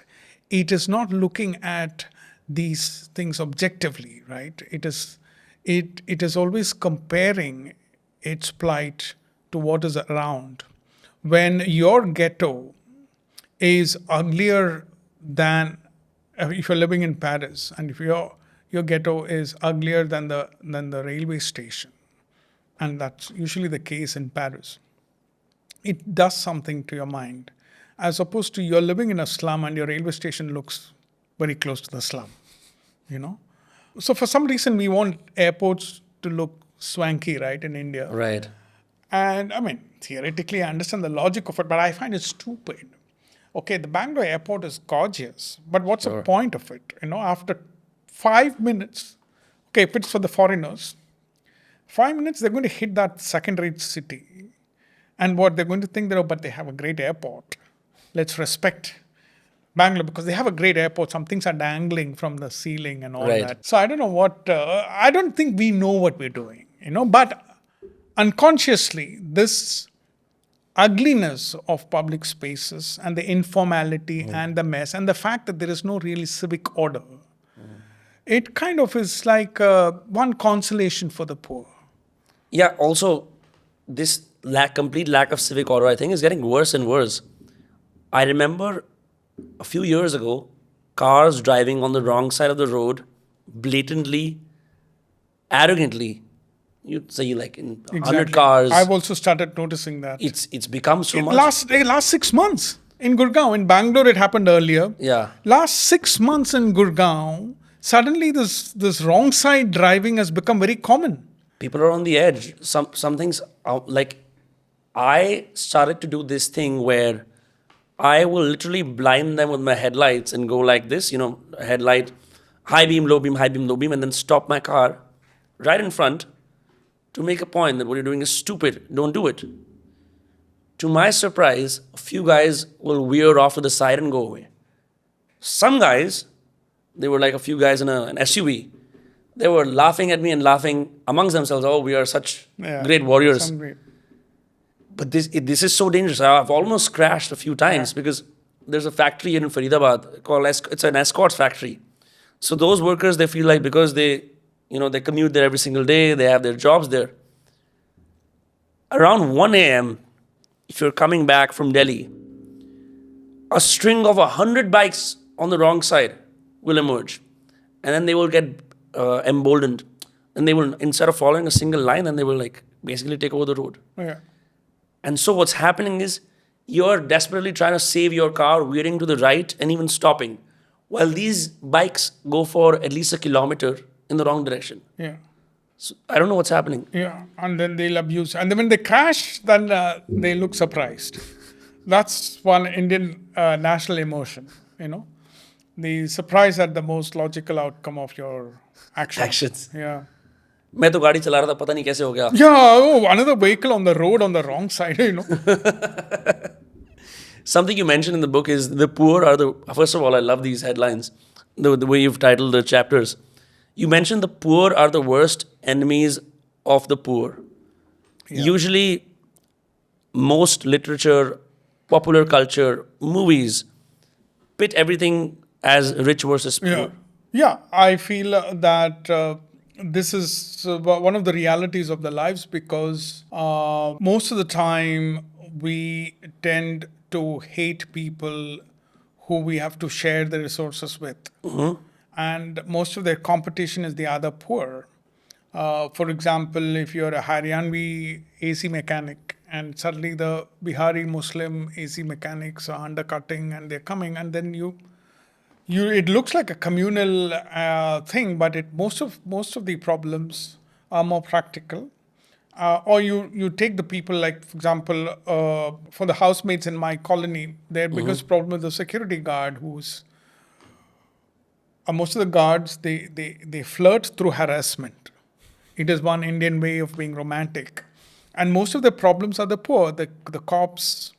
it is not looking at these things objectively, right? It is always comparing its plight to what is around. When your ghetto is uglier than if you're living in Paris, and if your ghetto is uglier than the railway station, and that's usually the case in Paris, it does something to your mind, as opposed to you're living in a slum and your railway station looks very close to the slum, So for some reason, we want airports to look swanky, right, in India. right. And theoretically, I understand the logic of it, but I find it stupid. Okay, the Bangalore airport is gorgeous, but what's the point of it? After 5 minutes, okay, if it's for the foreigners, 5 minutes, they're going to hit that second-rate city. And what they're going to think, but they have a great airport. Let's respect Bangalore because they have a great airport. Some things are dangling from the ceiling and all that. So I don't know I don't think we know what we're doing, but unconsciously, this ugliness of public spaces and the informality and the mess and the fact that there is no really civic order, it kind of is like one consolation for the poor. Yeah, also, this complete lack of civic order, I think, is getting worse and worse. I remember a few years ago, cars driving on the wrong side of the road, blatantly, arrogantly, you'd see like in 100 Exactly. cars. I've also started noticing that. It's become so much. Last 6 months in Gurgaon. In Bangalore, it happened earlier. Yeah. Last 6 months in Gurgaon, suddenly this wrong side driving has become very common. People are on the edge. Some things like I started to do this thing where I will literally blind them with my headlights and go like this, headlight, high beam, low beam, high beam, low beam, and then stop my car right in front to make a point that what you're doing is stupid. Don't do it. To my surprise, a few guys will veer off to the side and go away. Some guys, they were like a few guys in an SUV. They were laughing at me and laughing amongst themselves. Oh, we are such great warriors. But this is so dangerous. I've almost crashed a few times because there's a factory in Faridabad called it's an escorts factory. So those workers, they feel like because they commute there every single day, they have their jobs there. Around 1 a.m., if you're coming back from Delhi, a string of 100 bikes on the wrong side will emerge. And then they will get emboldened. And they will, instead of following a single line, then they will like basically take over the road. Yeah. And so what's happening is you're desperately trying to save your car, veering to the right and even stopping. While these bikes go for at least a kilometer in the wrong direction. Yeah. So I don't know what's happening. Yeah, and then they'll abuse. And then when they crash, then they look surprised. That's one Indian national emotion, The surprise at the most logical outcome of your actions. Yeah. मैं तो गाड़ी चला रहा था पता नहीं कैसे हो गया. Yeah, another vehicle on the road on the wrong side, Something you mentioned in the book is the poor are the... First of all, I love these headlines, the way you've titled the chapters. You mentioned the poor are the worst enemies of the poor. Yeah. Usually, most literature, popular culture, movies pit everything as rich versus poor. Yeah, I feel that this is one of the realities of the lives because most of the time we tend to hate people who we have to share the resources with. Mm-hmm. And most of their competition is the other poor. For example, if you're a Haryanvi AC mechanic and suddenly the Bihari Muslim AC mechanics are undercutting and they're coming, and then it looks like a communal thing, but most of the problems are more practical. Or you take the people like, for example, for the housemates in my colony, their biggest problem is the security guard who's most of the guards, they flirt through harassment. It is one Indian way of being romantic. And most of the problems are the poor, the cops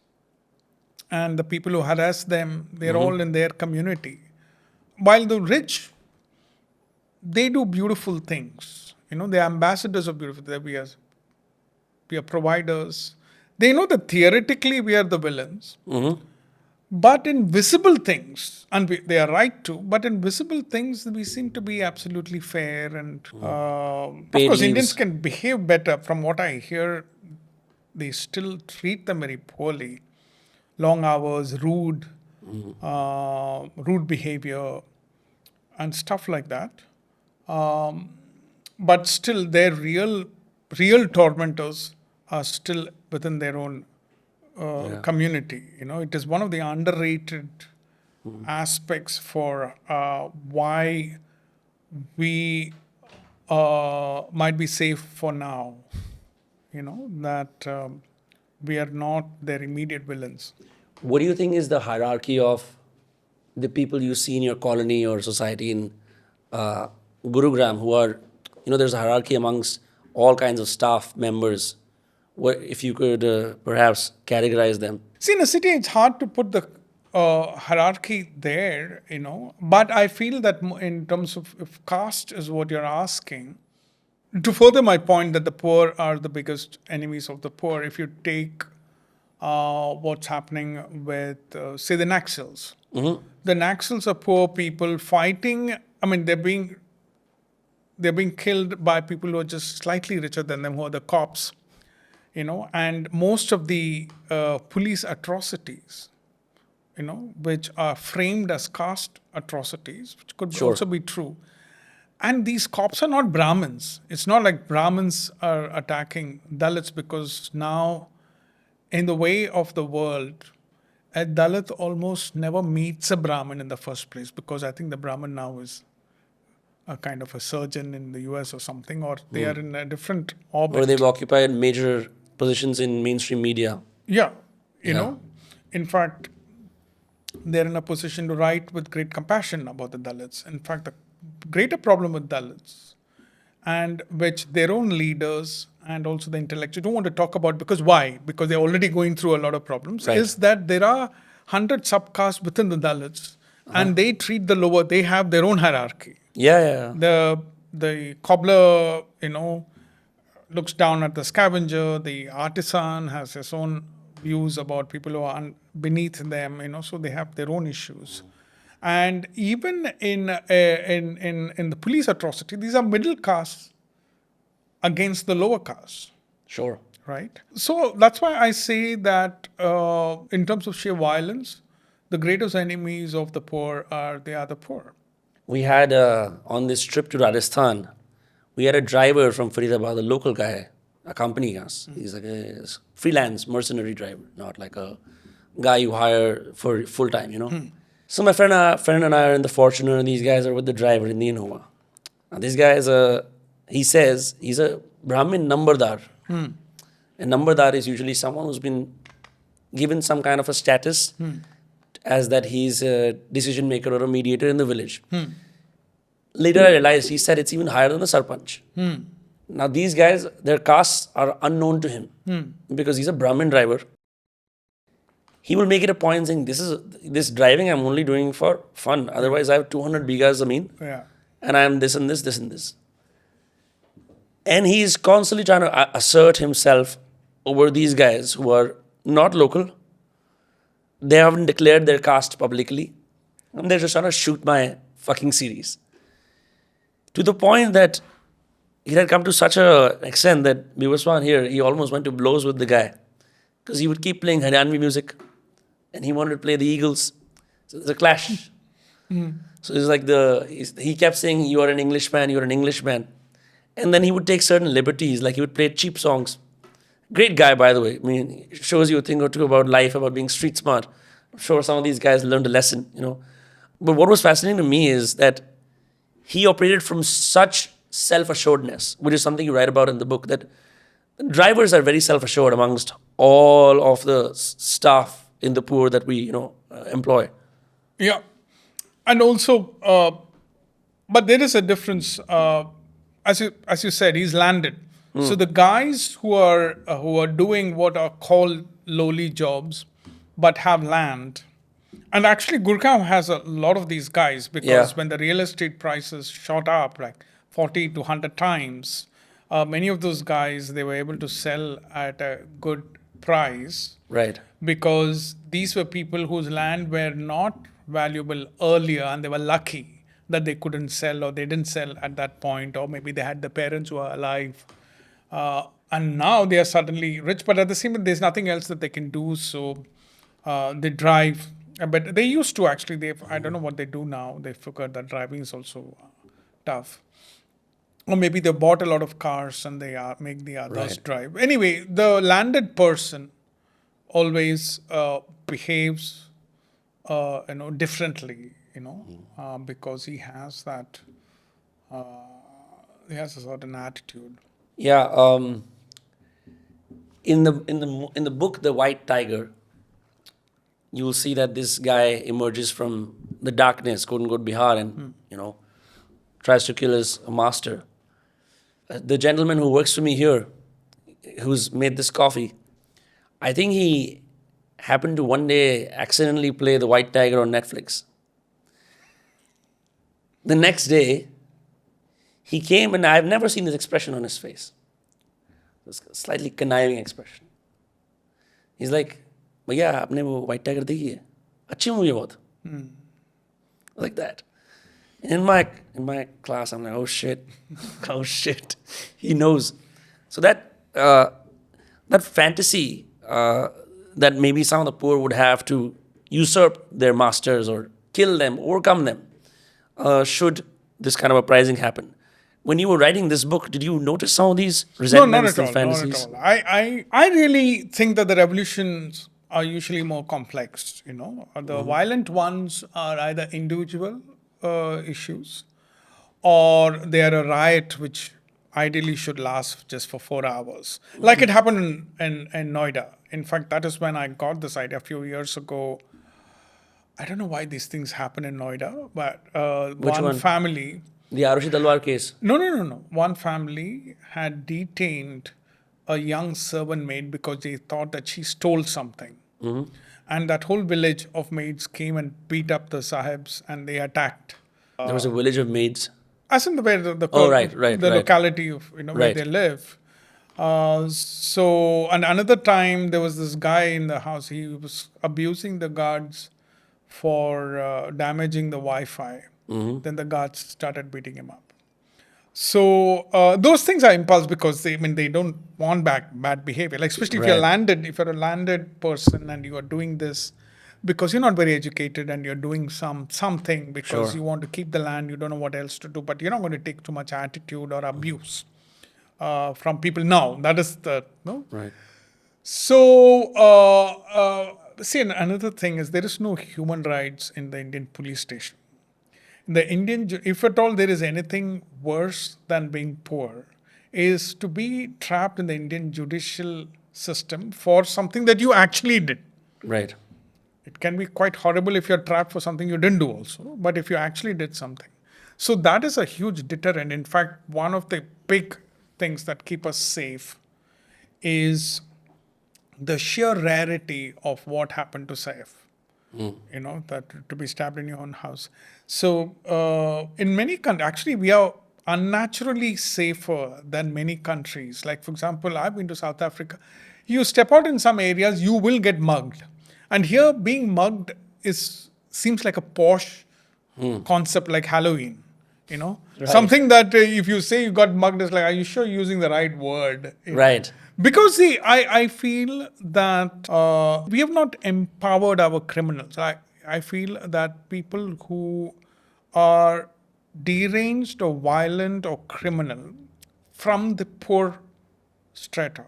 and the people who harass them, they're all in their community. While the rich, they do beautiful things. They're ambassadors of beautiful things. We are providers. They know that theoretically we are the villains. Mm-hmm. But in visible things, and they are right to, but in visible things, we seem to be absolutely fair. And of course, Indians can behave better. From what I hear, they still treat them very poorly. Long hours, rude behavior, and stuff like that. But still, their real tormentors are still within their own community. It is one of the underrated aspects for why we might be safe for now. That we are not their immediate villains. What do you think is the hierarchy of the people you see in your colony or society in Gurugram who are, there's a hierarchy amongst all kinds of staff members? If you could perhaps categorize them. See, in a city, it's hard to put the hierarchy there, But I feel that in terms of if caste is what you're asking, to further my point that the poor are the biggest enemies of the poor, if you take what's happening with, say, the Naxals. Mm-hmm. The Naxals are poor people fighting. I mean, they're being killed by people who are just slightly richer than them, who are the cops. And most of the police atrocities, which are framed as caste atrocities, which could also be true, And these cops are not Brahmins. It's not like Brahmins are attacking Dalits, because now, in the way of the world, a Dalit almost never meets a Brahmin in the first place, because I think the Brahmin now is a kind of a surgeon in the US or something, or they are in a different orbit. Or they've occupied major positions in mainstream media. Yeah, you know, in fact, they're in a position to write with great compassion about the Dalits. In fact, the greater problem with Dalits, and which their own leaders and also the intellectuals don't want to talk about, because why? Because they're already going through a lot of problems, Right. is that there are 100 subcastes within the Dalits, and they treat the lower, they have their own hierarchy. Yeah. The cobbler, looks down at the scavenger. The artisan has his own views about people who are beneath them. So they have their own issues. And even in the police atrocity, these are middle castes against the lower castes, Sure. right? So that's why I say that in terms of sheer violence, the greatest enemies of the poor are the other poor. We had, on this trip to Rajasthan, we had a driver from Faridabad, a local guy, accompanying us. He's like a freelance mercenary driver, not like a guy you hire for full time. So my friend and I are in the Fortuner, and these guys are with the driver in the Innova. Now this guy he says he's a Brahmin Nambardar. And Nambardar is usually someone who's been given some kind of a status as that he's a decision maker or a mediator in the village. Later I realized he said it's even higher than the Sarpanch. Now these guys, their castes are unknown to him because he's a Brahmin driver. He will make it a point saying, this driving I'm only doing for fun. Otherwise I have 200 bighas zameen and I am this and this, this and this. And he is constantly trying to assert himself over these guys who are not local. They haven't declared their caste publicly. And they're just trying to shoot my fucking series. To the point that it had come to such an extent that Bivaswan here, he almost went to blows with the guy. Because he would keep playing Haryanvi music. And he wanted to play the Eagles. So there's a clash. So it's like he kept saying, you are an Englishman, you're an Englishman. And then he would take certain liberties, like he would play cheap songs. Great guy, by the way. I mean, it shows you a thing or two about life, about being street smart. I'm sure some of these guys learned a lesson, But what was fascinating to me is that he operated from such self-assuredness, which is something you write about in the book, that drivers are very self-assured amongst all of the staff in the poor that we, employ. Yeah. And also, but there is a difference. As you said, he's landed. So the guys who are doing what are called lowly jobs, but have land, and actually Gurgaon has a lot of these guys, because when the real estate prices shot up like 40 to 100 times, many of those guys, they were able to sell at a good price. Right. Because these were people whose land were not valuable earlier, and they were lucky that they couldn't sell, or they didn't sell at that point, or maybe they had the parents who are alive. And now they are suddenly rich, but at the same time, there's nothing else that they can do. So they drive. But they used to actually, I don't know what they do now. They forgot that driving is also tough. Or maybe they bought a lot of cars and they make the others drive. Anyway, the landed person always behaves, differently, because he has that, he has a certain attitude. Yeah. In the book, The White Tiger, you will see that this guy emerges from the darkness, quote unquote, Bihar, and tries to kill his master. The gentleman who works for me here, who's made this coffee, I think he happened to one day accidentally play The White Tiger on Netflix. The next day, he came, and I've never seen this expression on his face. This slightly conniving expression. He's like, भैया आपने वो White Tiger देखी है? अच्छी movie है बहुत. Like that. In my class, I'm like, oh shit, oh shit. He knows. So that fantasy that maybe some of the poor would have to usurp their masters or kill them, overcome them, should this kind of uprising happen. When you were writing this book, did you notice some of these No, not resentments at and all. Not fantasies? at all. I really think that the revolutions are usually more complex. The violent ones are either individual issues, or they are a riot which ideally should last just for 4 hours, like it happened in Noida. In fact, that is when I got this idea a few years ago. I don't know why these things happen in Noida, but Which one one? family. The Arushi Talwar case. No. One family had detained a young servant maid because they thought that she stole something. And that whole village of maids came and beat up the sahibs and they attacked. There was a village of maids. As in the way the Oh, right. locality of where Right. they live. And another time there was this guy in the house. He was abusing the guards for damaging the Wi-Fi. Then the guards started beating him up. So those things are impulse because they don't want bad behavior. Like especially if you're a landed person and you are doing this because you're not very educated and you're doing something because you want to keep the land, you don't know what else to do, but you're not going to take too much attitude or abuse from people. Now that is the no. Right. So see, another thing is there is no human rights in the Indian police station. If at all there is anything worse than being poor, is to be trapped in the Indian judicial system for something that you actually did. Right. It can be quite horrible if you're trapped for something you didn't do also, but if you actually did something. So that is a huge deterrent. In fact, one of the big things that keep us safe is the sheer rarity of what happened to Saif. That to be stabbed in your own house. So in many countries, actually, we are unnaturally safer than many countries. Like, for example, I've been to South Africa. You step out in some areas, you will get mugged. And here, being mugged seems like a posh concept, like Halloween. Something that if you say you got mugged, is like, are you sure you're using the right word? Right. Because see, I feel that we have not empowered our criminals. I feel that people who are deranged or violent or criminal from the poor strata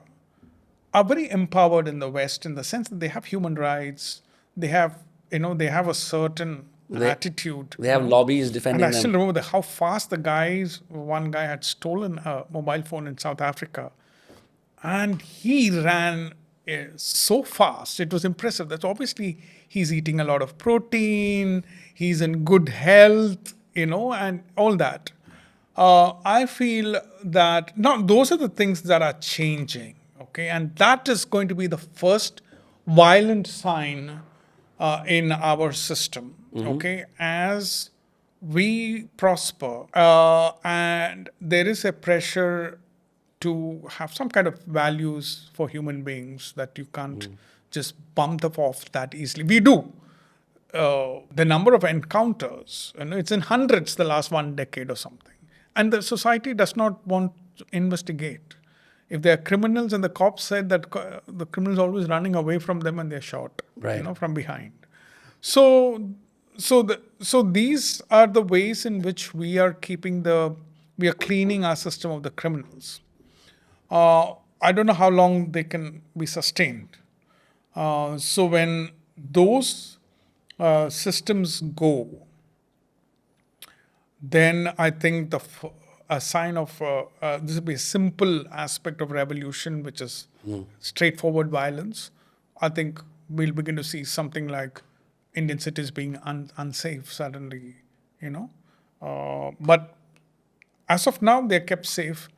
are very empowered in the West in the sense that they have human rights. They have a certain attitude. They have lobbies defending And I them. still remember how fast one guy had stolen a mobile phone in South Africa. And he ran so fast. It was impressive. That's obviously he's eating a lot of protein. He's in good health, and all that. I feel that now those are the things that are changing. Okay, and that is going to be the first violent sign in our system. Okay, as we prosper, and there is a pressure to have some kind of values for human beings that you can't just bump them off that easily. We do. The number of encounters, it's in hundreds the last 1 decade or something. And the society does not want to investigate. If there are criminals and the cops said that the criminals are always running away from them and they're shot, from behind. So these are the ways in which we are cleaning our system of the criminals. I don't know how long they can be sustained. So when those systems go, then I think a sign of this will be a simple aspect of revolution, which is straightforward violence. I think we'll begin to see something like Indian cities being unsafe suddenly, But as of now, they're kept safe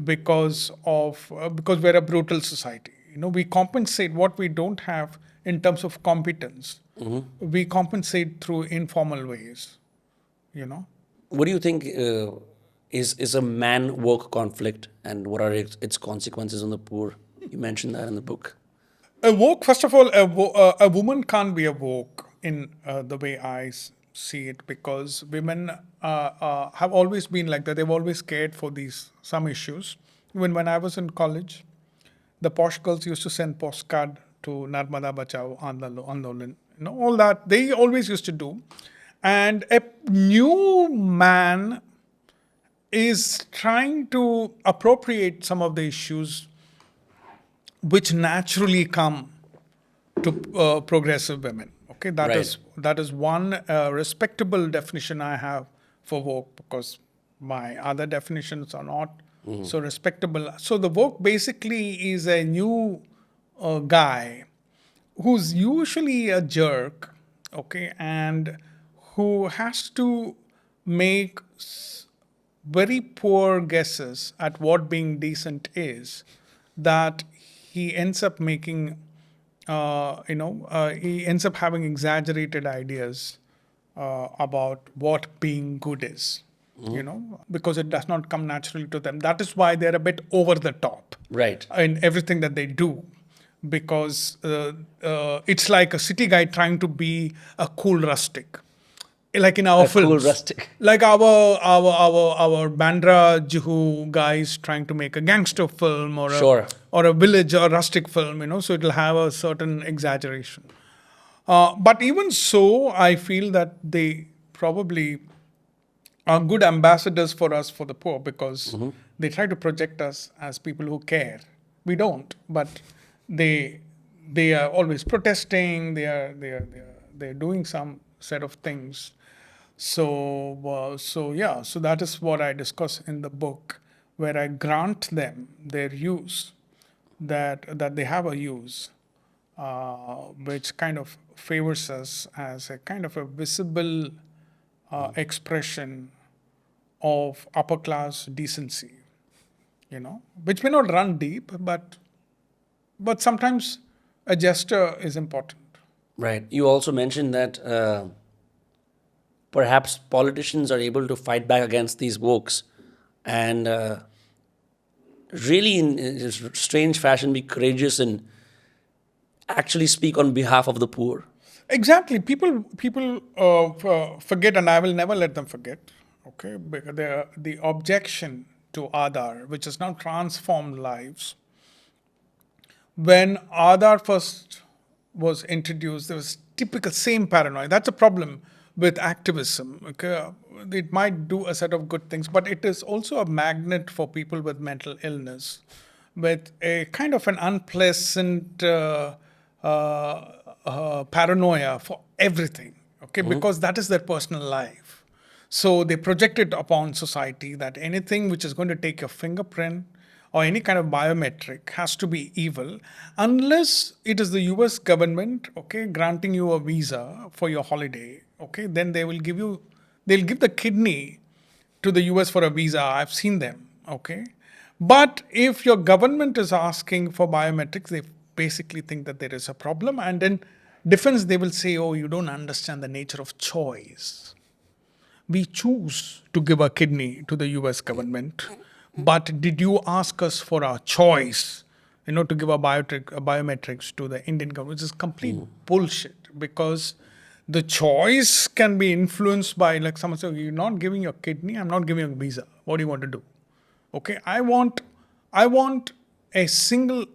because we're a brutal society. We compensate what we don't have in terms of competence. We compensate through informal ways. What do you think is a man-work conflict, and what are its consequences on the poor? You mentioned that in the book. First of all, a woman can't be a woke in the way I see it, because women have always been like that. They've always cared for some issues. Even when I was in college, the posh girls used to send postcard to Narmada Bachao Andolan. All that they always used to do. And a new man is trying to appropriate some of the issues which naturally come to progressive women. Okay, Right. that is one respectable definition I have for woke, because my other definitions are not so respectable. So the woke basically is a new guy who's usually a jerk, okay, and who has to make very poor guesses at what being decent is, that he ends up making, he ends up having exaggerated ideas about what being good is, because it does not come naturally to them. That is why they're a bit over the top Right. in everything that they do, because it's like a city guy trying to be a cool rustic, like in our A cool films, rustic. like our Bandra Juhu guys trying to make a gangster film or Sure. a village or rustic film, so it'll have a certain exaggeration. But even so, I feel that they probably are good ambassadors for us, for the poor, because they try to project us as people who care. We don't, but they are always protesting. They're doing some set of things. So that is what I discuss in the book, where I grant them their use, that they have a use, which kind of favors us as a kind of a visible expression of upper class decency, which may not run deep, but sometimes a gesture is important. Right. You also mentioned that perhaps politicians are able to fight back against these wokes and really, in a strange fashion, be courageous and actually speak on behalf of the poor. Exactly. People forget, and I will never let them forget. Okay, because the objection to Aadhaar, which has now transformed lives. When Aadhaar first was introduced, there was typical same paranoia. That's a problem with activism. Okay, it might do a set of good things, but it is also a magnet for people with mental illness, with a kind of an unpleasant paranoia for everything. Okay, because that is their personal life. So they project it upon society that anything which is going to take your fingerprint or any kind of biometric has to be evil, unless it is the US government, okay, granting you a visa for your holiday. Okay, then they'll give the kidney to the US for a visa. I've seen them. Okay, but if your government is asking for biometrics, they basically think that there is a problem, and in defense they will say, oh, you don't understand the nature of choice. We choose to give a kidney to the US government, but did you ask us for our choice, to give a biometrics to the Indian government? Which is complete bullshit, because the choice can be influenced by, like someone said, you're not giving your kidney, I'm not giving you a visa. What do you want to do? Okay, I want a single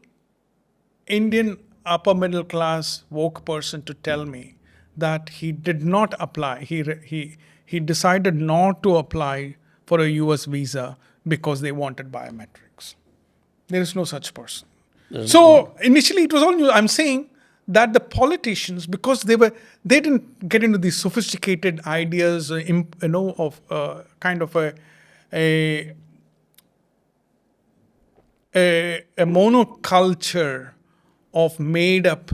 Indian upper middle class woke person to tell me that he did not apply. He decided not to apply for a US visa because they wanted biometrics. There is no such person. So initially it was all new. I'm saying that the politicians, because they didn't get into these sophisticated ideas, of kind of a monoculture of made up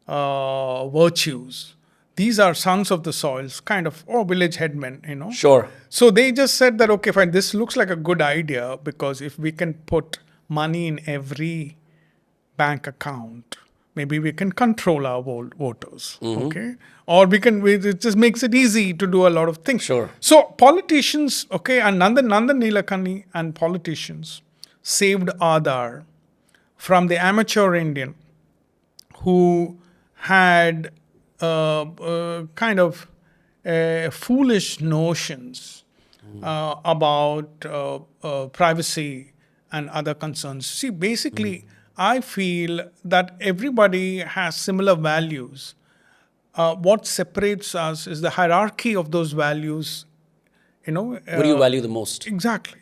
virtues. These are sons of the soils, kind of, village headmen, Sure. So they just said that, okay, fine, this looks like a good idea, because if we can put money in every bank account, maybe we can control our voters, okay? Or it just makes it easy to do a lot of things. Sure. So politicians, okay, and Nandan Nilekani and politicians saved Aadhaar from the amateur Indian who had kind of foolish notions about privacy and other concerns. See, basically, I feel that everybody has similar values. What separates us is the hierarchy of those values What do you value the most? Exactly,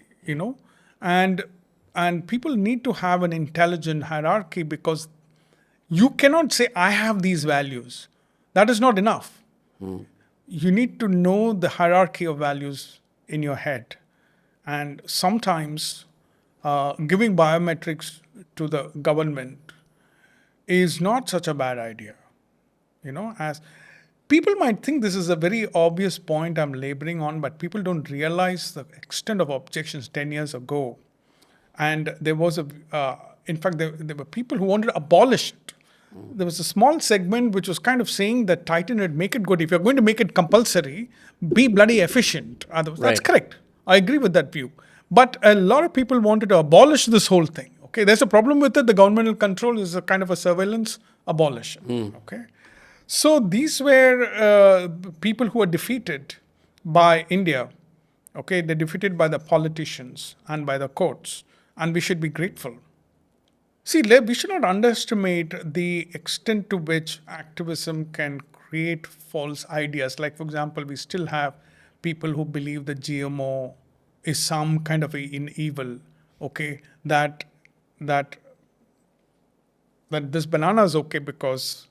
and people need to have an intelligent hierarchy, because you cannot say I have these values. That is not enough. You need to know the hierarchy of values in your head, and sometimes giving biometrics to the government is not such a bad idea. As people might think this is a very obvious point I'm laboring on, but people don't realize the extent of objections 10 years ago. And there was in fact, there were people who wanted to abolish it. There was a small segment which was kind of saying that tighten it, make it good. If you're going to make it compulsory, be bloody efficient. That's Right. correct. I agree with that view. But a lot of people wanted to abolish this whole thing. Okay, there's a problem with it. The governmental control is a kind of a surveillance abolition. Okay, so these were people who were defeated by India. Okay, they're defeated by the politicians and by the courts, and we should be grateful. See, we should not underestimate the extent to which activism can create false ideas. Like, for example, we still have people who believe that GMO is some kind of an evil. Okay, that this banana is okay because,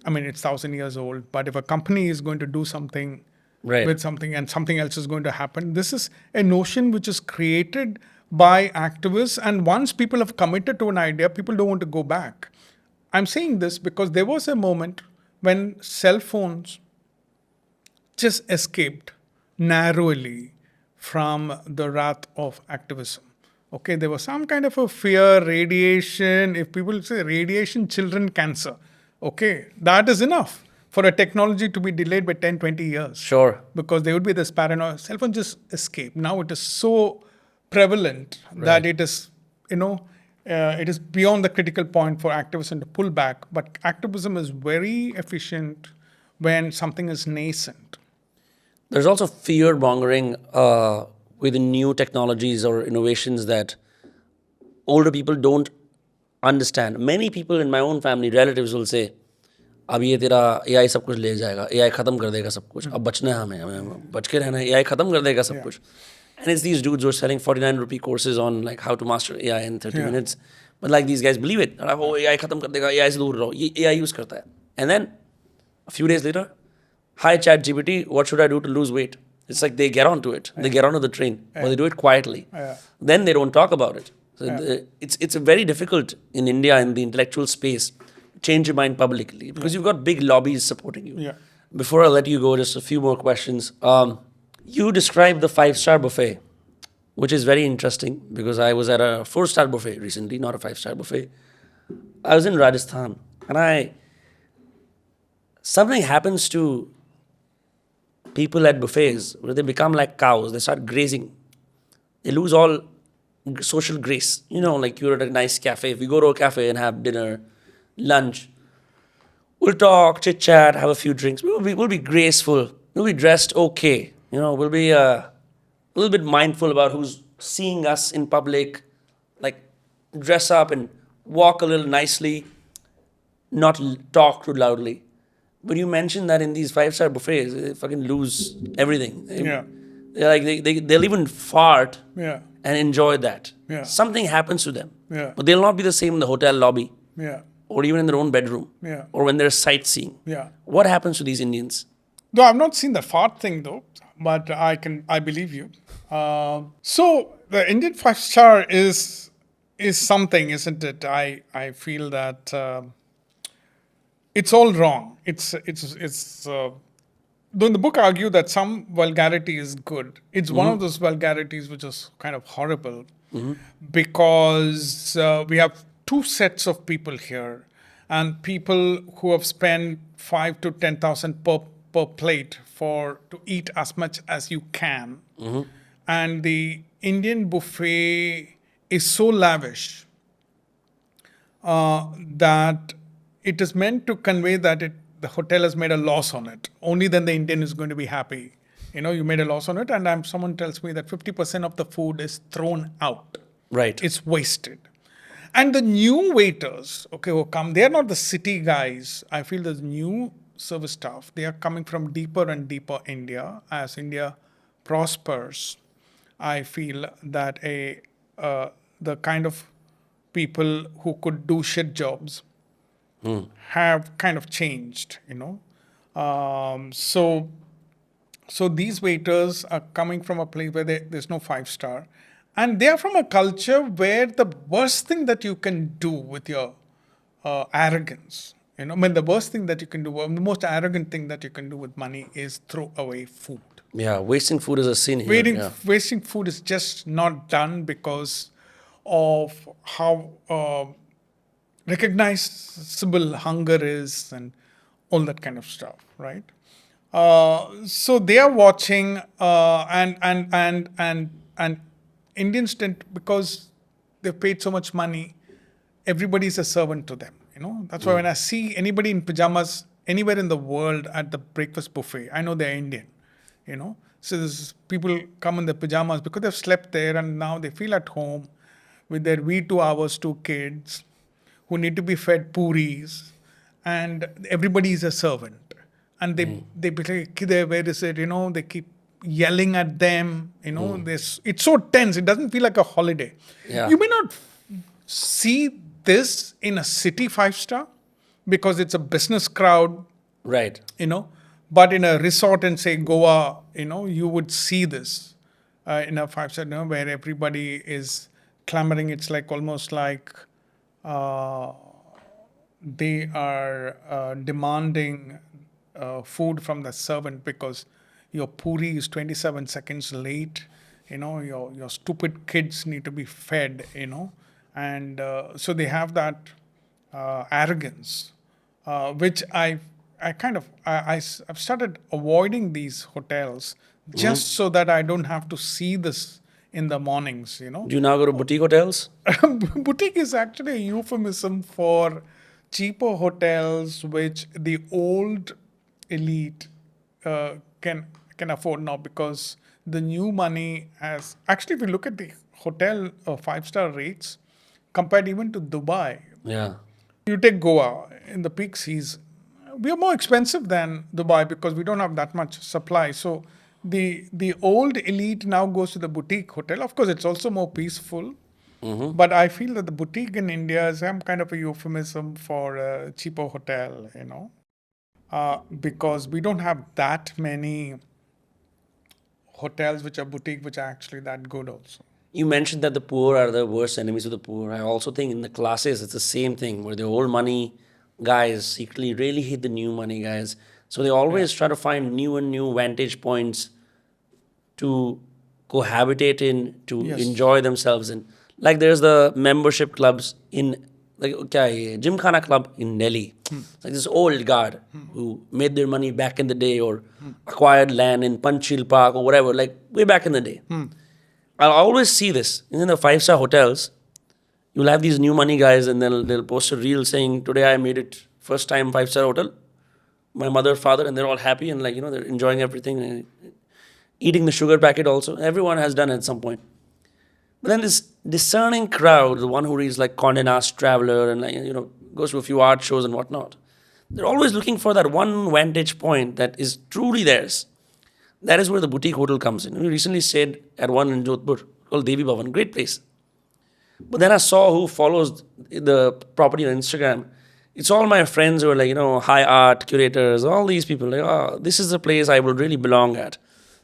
it's 1,000 years old. But if a company is going to do something Right. with something and something else is going to happen, this is a notion which is created by activists. And once people have committed to an idea, people don't want to go back. I'm saying this because there was a moment when cell phones just escaped narrowly from the wrath of activism. Okay, there was some kind of a fear, radiation. If people say radiation, children, cancer, okay, that is enough for a technology to be delayed by 10, 20 years. Sure. Because there would be this paranoia. Cell phone just escaped. Now it is so prevalent that it is, it is beyond the critical point for activism to pull back. But activism is very efficient when something is nascent. There's also fear mongering with the new technologies or innovations that older people don't understand. Many people in my own family, relatives will say, अब ये तेरा AI सब कुछ ले जाएगा, AI खत्म कर देगा सब कुछ, अब बचना है हमें बच के रहना है, AI खत्म कर देगा सब कुछ. And it's these dudes who are selling 49 rupee courses on like how to master AI in 30 minutes. But like these guys believe it. Oh, AI खत्म कर देगा, AI से दूर रहो, ये AI use करता है. And then a few days later, hi ChatGPT, what should I do to lose weight? It's like they get onto it. They get onto the train. But they do it quietly. Then they don't talk about it. So it's very difficult in India in the intellectual space change your mind publicly because you've got big lobbies supporting you. Yeah. Before I let you go, just a few more questions. You described the 5-star buffet, which is very interesting because I was at a 4-star buffet recently, not a 5-star buffet. I was in Rajasthan and something happens to people at buffets where they become like cows. They start grazing. They lose all social grace. Like you're at a nice cafe. If we go to a cafe and have dinner, lunch, we'll talk, chit chat, have a few drinks. We'll be graceful. We'll be dressed okay. We'll be a little bit mindful about who's seeing us in public. Like dress up and walk a little nicely, not talk too loudly. But you mentioned that in these 5-star buffets, they fucking lose everything. They'll even fart and enjoy that. Something happens to them. But they'll not be the same in the hotel lobby. Or even in their own bedroom, or when they're sightseeing. What happens to these Indians? No, I've not seen the fart thing though, but I believe you. So the Indian 5-star is something, isn't it? I feel that it's all wrong. Though in the book I argue that some vulgarity is good. It's one of those vulgarities which is kind of horrible because we have two sets of people here, and people who have spent 5,000 to 10,000 per plate to eat as much as you can. And the Indian buffet is so lavish that it is meant to convey that the hotel has made a loss on it. Only then the Indian is going to be happy. You made a loss on it, and someone tells me that 50% of the food is thrown out. Right. It's wasted. And the new waiters, who come, they're not the city guys. I feel the new service staff, they are coming from deeper and deeper India as India prospers, I feel that the kind of people who could do shit jobs have kind of changed, So these waiters are coming from a place where there's no 5-star, and they are from a culture where the worst thing that you can do with your arrogance, the worst thing that you can do, the most arrogant thing that you can do with money is throw away food. Yeah, wasting food is a sin here. Wasting food is just not done because of how recognizable hunger is and all that kind of stuff, right? So they are watching, and Indians tend, because they've paid so much money, everybody's a servant to them. That's why when I see anybody in pajamas anywhere in the world at the breakfast buffet, I know they're Indian. So there's people come in their pajamas because they've slept there and now they feel at home with their V2 hours, 2 kids who need to be fed puris, and everybody is a servant. And they be like, "Kidhe, where is it?" They keep yelling at them. It's so tense. It doesn't feel like a holiday. Yeah. You may not see this in a city 5-star because it's a business crowd, Right. but in a resort in, say, Goa, you would see this in a 5-star, where everybody is clamoring. It's like almost like they are demanding food from the servant because your puri is 27 seconds late. Your stupid kids need to be fed. And so they have that arrogance, which I've started avoiding these hotels just so that I don't have to see this in the mornings. Do you now go to boutique hotels? Boutique is actually a euphemism for cheaper hotels, which the old elite can afford now, because the new money has actually, if you look at the hotel 5-star rates compared even to Dubai, Yeah. you take Goa in the peak season, we are more expensive than Dubai because we don't have that much supply. So the old elite now goes to the boutique hotel. Of course, it's also more peaceful. But I feel that the boutique in India is some kind of a euphemism for a cheaper hotel, because we don't have that many hotels which are boutique, which are actually that good also. You mentioned that the poor are the worst enemies of the poor. I also think in the classes, it's the same thing where the old money guys secretly really hate the new money guys. So they always try to find new and new vantage points to cohabitate in, to Yes. enjoy themselves in. Like there's the membership clubs in, like, okay, Gymkhana Club in Delhi. It's like this old guard who made their money back in the day or acquired land in Panchil Park or whatever, like way back in the day. I'll always see this in the 5-star hotels. You'll have these new money guys and they'll post a reel saying, "Today I made it first time 5-star hotel. My mother, father," and they're all happy and like, they're enjoying everything and eating the sugar packet also. Everyone has done it at some point. But then this discerning crowd, the one who reads like Condé Nast Traveler and like, goes to a few art shows and whatnot, they're always looking for that one vantage point that is truly theirs. That is where the boutique hotel comes in. We recently stayed at one in Jodhpur called Devi Bhavan, great place. But then I saw who follows the property on Instagram. It's all my friends who are like, high art curators, all these people. Like, oh, this is the place I will really belong at.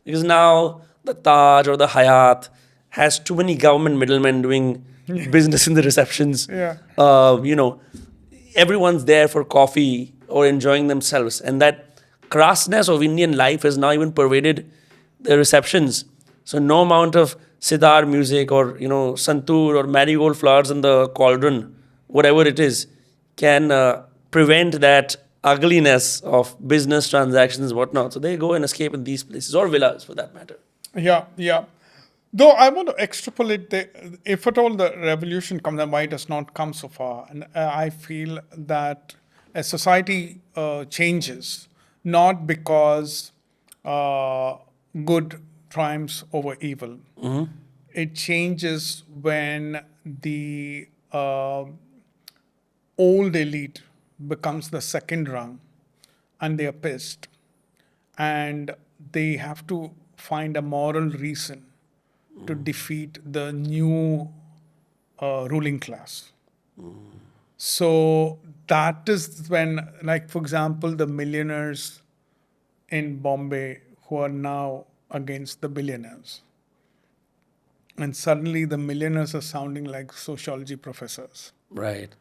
Because now the Taj or the Hyatt has too many government middlemen doing business in the receptions. Yeah. Everyone's there for coffee or enjoying themselves. And that crassness of Indian life has now even pervaded the receptions. So no amount of sitar music or, santoor or marigold flowers in the cauldron, whatever it is, can prevent that ugliness of business transactions and whatnot. So they go and escape in these places, or villas for that matter. Yeah. Though I want to extrapolate, if at all the revolution comes, and why it does not come so far. And I feel that a society changes not because good triumphs over evil. It changes when the old elite becomes the second rung and they are pissed. And they have to find a moral reason to defeat the new ruling class. So that is when, like, for example, the millionaires in Bombay who are now against the billionaires. And suddenly the millionaires are sounding like sociology professors. Right.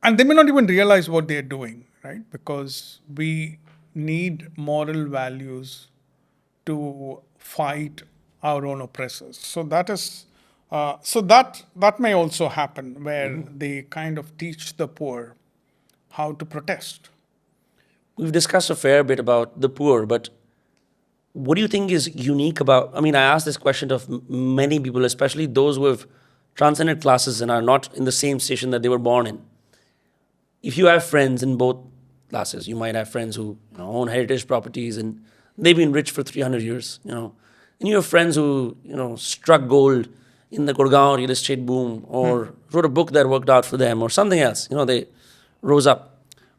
And they may not even realize what they're doing, right? Because we need moral values to fight our own oppressors. So that is, that may also happen where they kind of teach the poor how to protest. We've discussed a fair bit about the poor, but what do you think is unique about? I mean, I asked this question of many people, especially those who have transcended classes and are not in the same station that they were born in. If you have friends in both classes, you might have friends who own heritage properties and they've been rich for 300 years, and you have friends who struck gold in the Gurgaon real estate boom or wrote a book that worked out for them or something else. They rose up.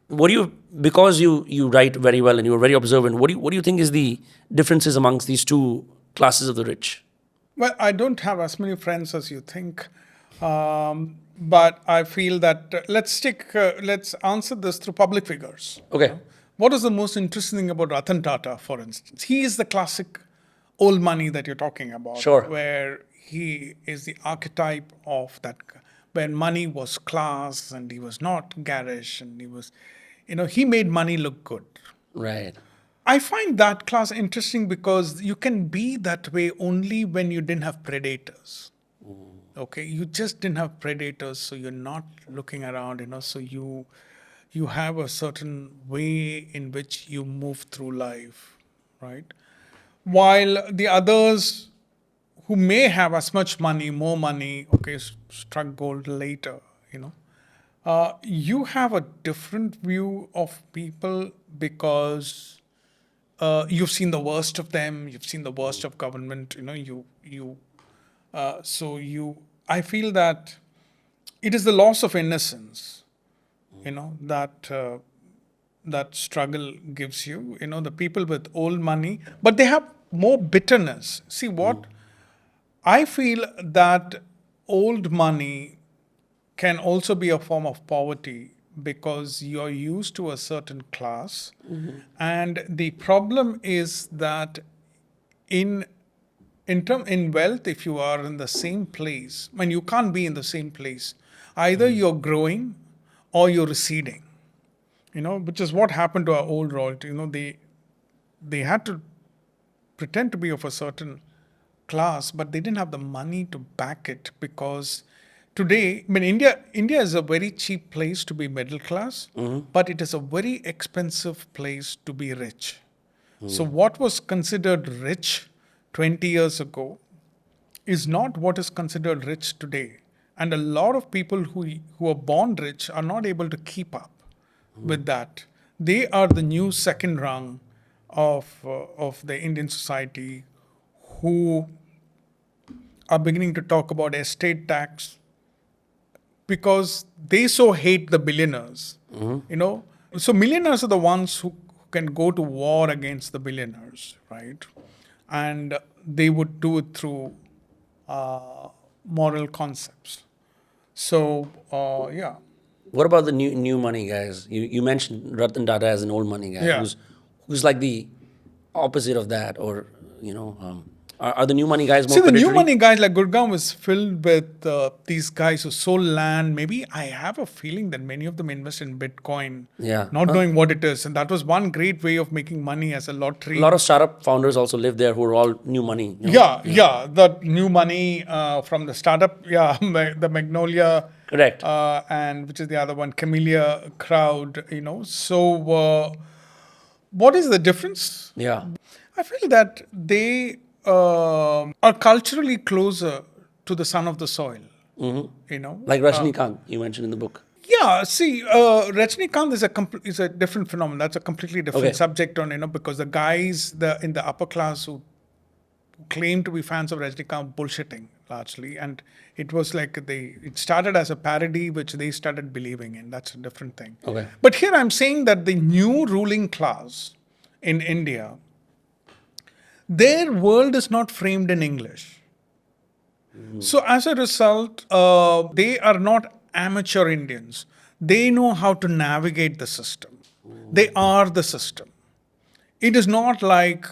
What do you, because you write very well and you're very observant, what do you think is the differences amongst these two classes of the rich? Well, I don't have as many friends as you think, but I feel that let's answer this through public figures. Okay. What is the most interesting thing about Ratan Tata, for instance? He is the classic old money that you're talking about, Sure. where he is the archetype of that, when money was class and he was not garish and he was, he made money look good. Right. I find that class interesting because you can be that way only when you didn't have predators. Okay, you just didn't have predators, so you're not looking around, so you have a certain way in which you move through life, right? While the others who may have as much money, more money, okay, struck gold later, you have a different view of people because you've seen the worst of them, you've seen the worst of government, I feel that it is the loss of innocence, that struggle gives you, the people with old money, but they have more bitterness. See what? I feel that old money can also be a form of poverty because you're used to a certain class. And the problem is that in wealth, if you are in the same place, you can't be in the same place. Either you're growing or you're receding, which is what happened to our old royalty. They had to pretend to be of a certain class, but they didn't have the money to back it because today, India is a very cheap place to be middle class, but it is a very expensive place to be rich. So what was considered rich 20 years ago is not what is considered rich today. And a lot of people who are born rich are not able to keep up with that. They are the new second rung of the Indian society who are beginning to talk about estate tax because they so hate the billionaires. So millionaires are the ones who can go to war against the billionaires, right? And they would do it through moral concepts. So, yeah. What about the new money guys? You mentioned Ratan Tata as an old money guy, Yeah. who's like the opposite of that, or are the new money guys more See, the new predatory? money guys like Gurgaon is filled with these guys who sold land. Maybe I have a feeling that many of them invest in Bitcoin, Yeah. not knowing what it is. And that was one great way of making money as a lottery. A lot of startup founders also live there who are all new money. you know? Yeah, the new money from the startup, the Magnolia, Correct. and which is the other one, Camellia crowd, So, what is the difference? Yeah. I feel that they are culturally closer to the son of the soil. Like Rajnikant, you mentioned in the book. Yeah, see, Rajnikant is a different phenomenon. That's a completely different Okay. subject because the guys in the upper class who claim to be fans of Rajnikant bullshitting largely, and it was like it started as a parody which they started believing in. That's a different thing. Okay. But here I'm saying that the new ruling class in India, their world is not framed in English. So as a result, they are not amateur Indians. They know how to navigate the system. They are the system. It is not like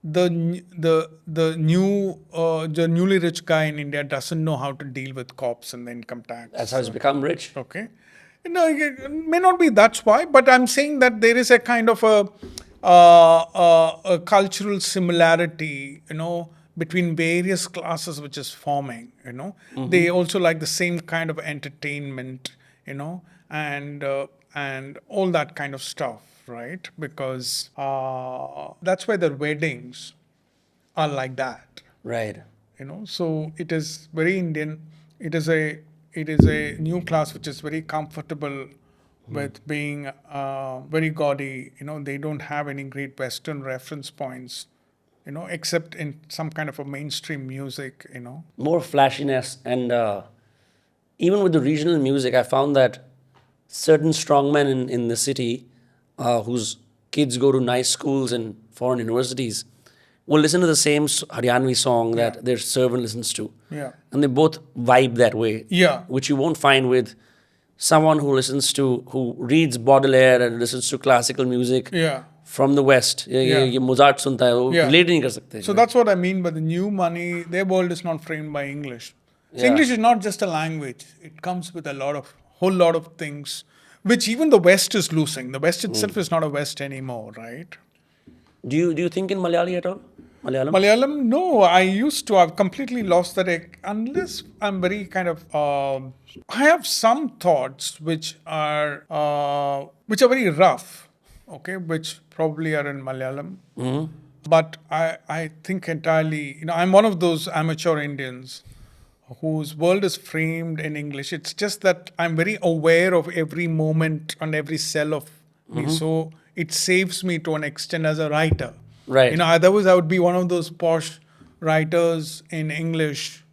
the newly rich guy in India doesn't know how to deal with cops and the income tax. That's how it's become rich. Okay. It may not be that's why, but I'm saying that there is a kind of a cultural similarity, between various classes which is forming, They also like the same kind of entertainment, and all that kind of stuff, right? Because that's why their weddings are like that. Right. So it is very Indian. It is a new class which is very comfortable with being very gaudy. They don't have any great Western reference points, except in some kind of a mainstream music. More flashiness, and even with the regional music, I found that certain strongmen in the city whose kids go to nice schools and foreign universities will listen to the same Haryanvi song that their servant listens to. Yeah. And they both vibe that way. Yeah. Which you won't find with someone who reads Baudelaire and listens to classical music Yeah. from the West. ये Mozart सुनता है, वो Yeah. relate नहीं कर सकते. So that's what I mean by the new money. Their world is not framed by English. So Yeah. English is not just a language. It comes with whole lot of things, which even the West is losing. The West itself is not a West anymore, right? Do you think in Malayali at all? Malayalam? Malayalam, no. I used to. I've completely lost that. Unless I'm very kind of. I have some thoughts which are very rough. Okay, which probably are in Malayalam. But I think entirely. I'm one of those amateur Indians whose world is framed in English. It's just that I'm very aware of every moment and every cell of me. So it saves me to an extent as a writer. Right. Otherwise I would be one of those posh writers in English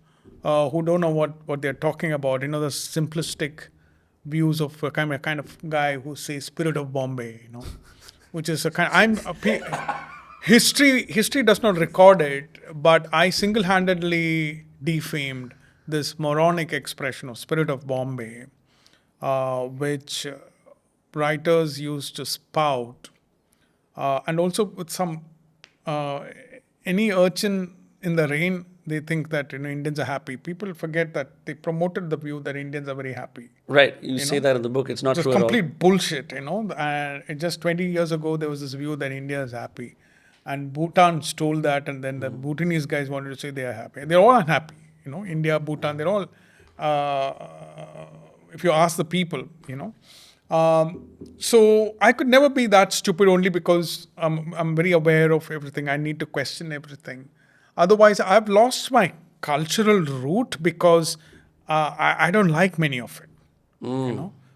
who don't know what they're talking about. The simplistic views of a kind of guy who says spirit of Bombay, which is a kind. History does not record it, but I single-handedly defamed this moronic expression of spirit of Bombay, which writers used to spout, and also with some any urchin in the rain, they think that Indians are happy. People forget that they promoted the view that Indians are very happy. Right. You say that in the book. It's not Just true at all. complete bullshit. And just 20 years ago, there was this view that India is happy, and Bhutan stole that, and then the Bhutanese guys wanted to say they are happy. They're all unhappy. India, Bhutan, they're all. If you ask the people, So I could never be that stupid only because I'm very aware of everything. I need to question everything. Otherwise, I've lost my cultural root because I don't like many of it.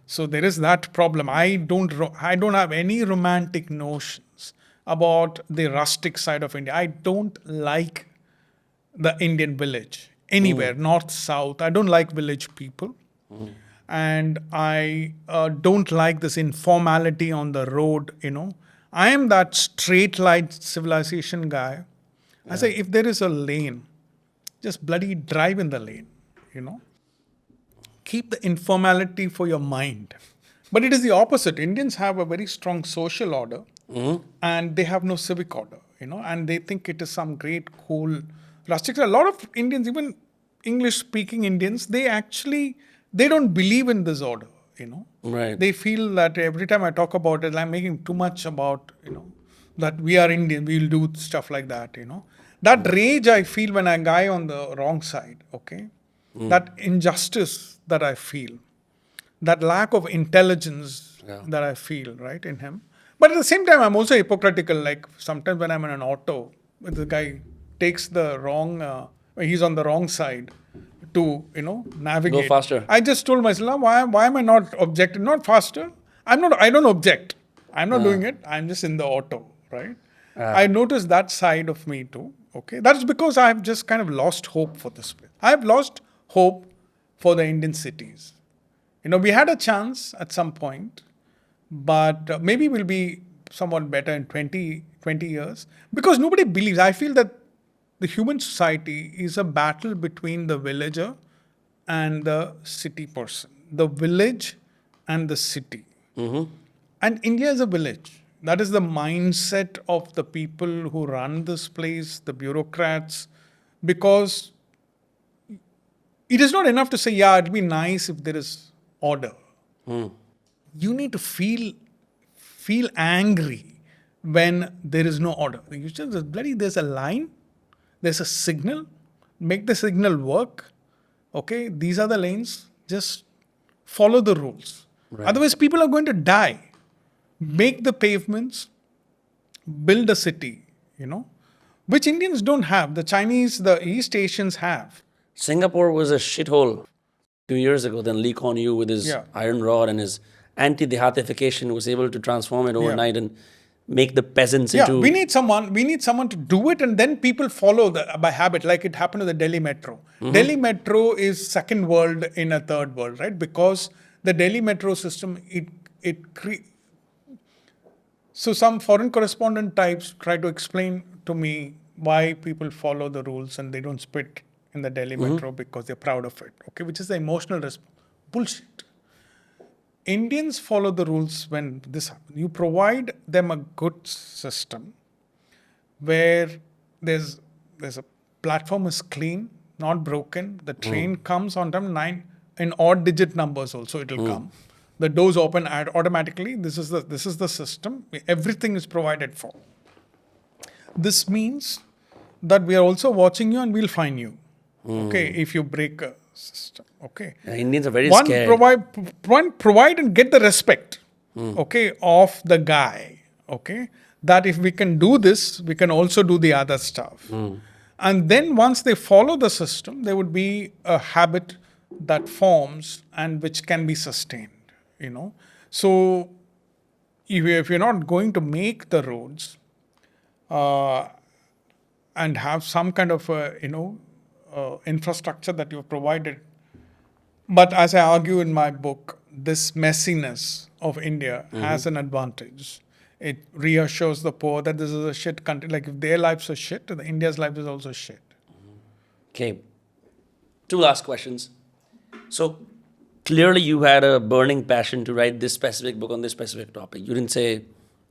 So there is that problem. I don't have any romantic notions about the rustic side of India. I don't like the Indian village anywhere, north, south. I don't like village people. And I don't like this informality on the road, I am that straight line civilization guy. I say, if there is a lane, just bloody drive in the lane, Keep the informality for your mind. But it is the opposite. Indians have a very strong social order and they have no civic order, and they think it is some great, cool, rustic. A lot of Indians, even English-speaking Indians, they don't believe in this order, Right. They feel that every time I talk about it, I'm making too much about, that we are Indian, we'll do stuff like that, That rage I feel when a guy on the wrong side, okay? That injustice that I feel, that lack of intelligence that I feel, right, in him. But at the same time, I'm also hypocritical. Like sometimes when I'm in an auto, the guy takes the wrong, he's on the wrong side to, navigate. Go faster. I just told myself, why am I not objecting? Not faster. I don't object. I'm not doing it. I'm just in the auto, right? I noticed that side of me too. Okay. That's because I've just kind of lost hope for this place. I've lost hope for the Indian cities. We had a chance at some point, but maybe we'll be somewhat better in 20 years. Because nobody believes. I feel that the human society is a battle between the villager and the city person. The village and the city. And India is a village. That is the mindset of the people who run this place, the bureaucrats, because it is not enough to say, yeah, it'd be nice if there is order. You need to feel angry when there is no order. You just there's a line, there's a signal, make the signal work. Okay, these are the lanes, just follow the rules. Right. Otherwise, people are going to die. Make the pavements, build a city, which Indians don't have. The Chinese, the East Asians have. Singapore was a shithole 2 years ago. Then Lee Kuan Yew with his iron rod and his anti-dehatification was able to transform it overnight and make the peasants into... We need someone to do it, and then people follow by habit, like it happened to the Delhi Metro. Delhi Metro is second world in a third world, right? Because the Delhi Metro system, so some foreign correspondent types try to explain to me why people follow the rules and they don't spit in the Delhi Metro because they're proud of it, okay? Which is the emotional response. Bullshit. Indians follow the rules when this happens. You provide them a good system where there's a platform is clean, not broken. The train comes on time, 9 in odd digit numbers also it will come. The doors open automatically. This is the system. Everything is provided for. This means that we are also watching you and we'll fine you. Okay, if you break a system. Okay. Indians are very scared. Provide and get the respect. Okay, of the guy. Okay, that if we can do this, we can also do the other stuff. And then once they follow the system, there would be a habit that forms and which can be sustained. So if you're not going to make the roads and have some kind of infrastructure that you've provided, but as I argue in my book, this messiness of India has an advantage. It reassures the poor that this is a shit country. Like if their lives are shit, India's life is also shit. Okay. 2 last questions. So clearly you had a burning passion to write this specific book on this specific topic. You didn't say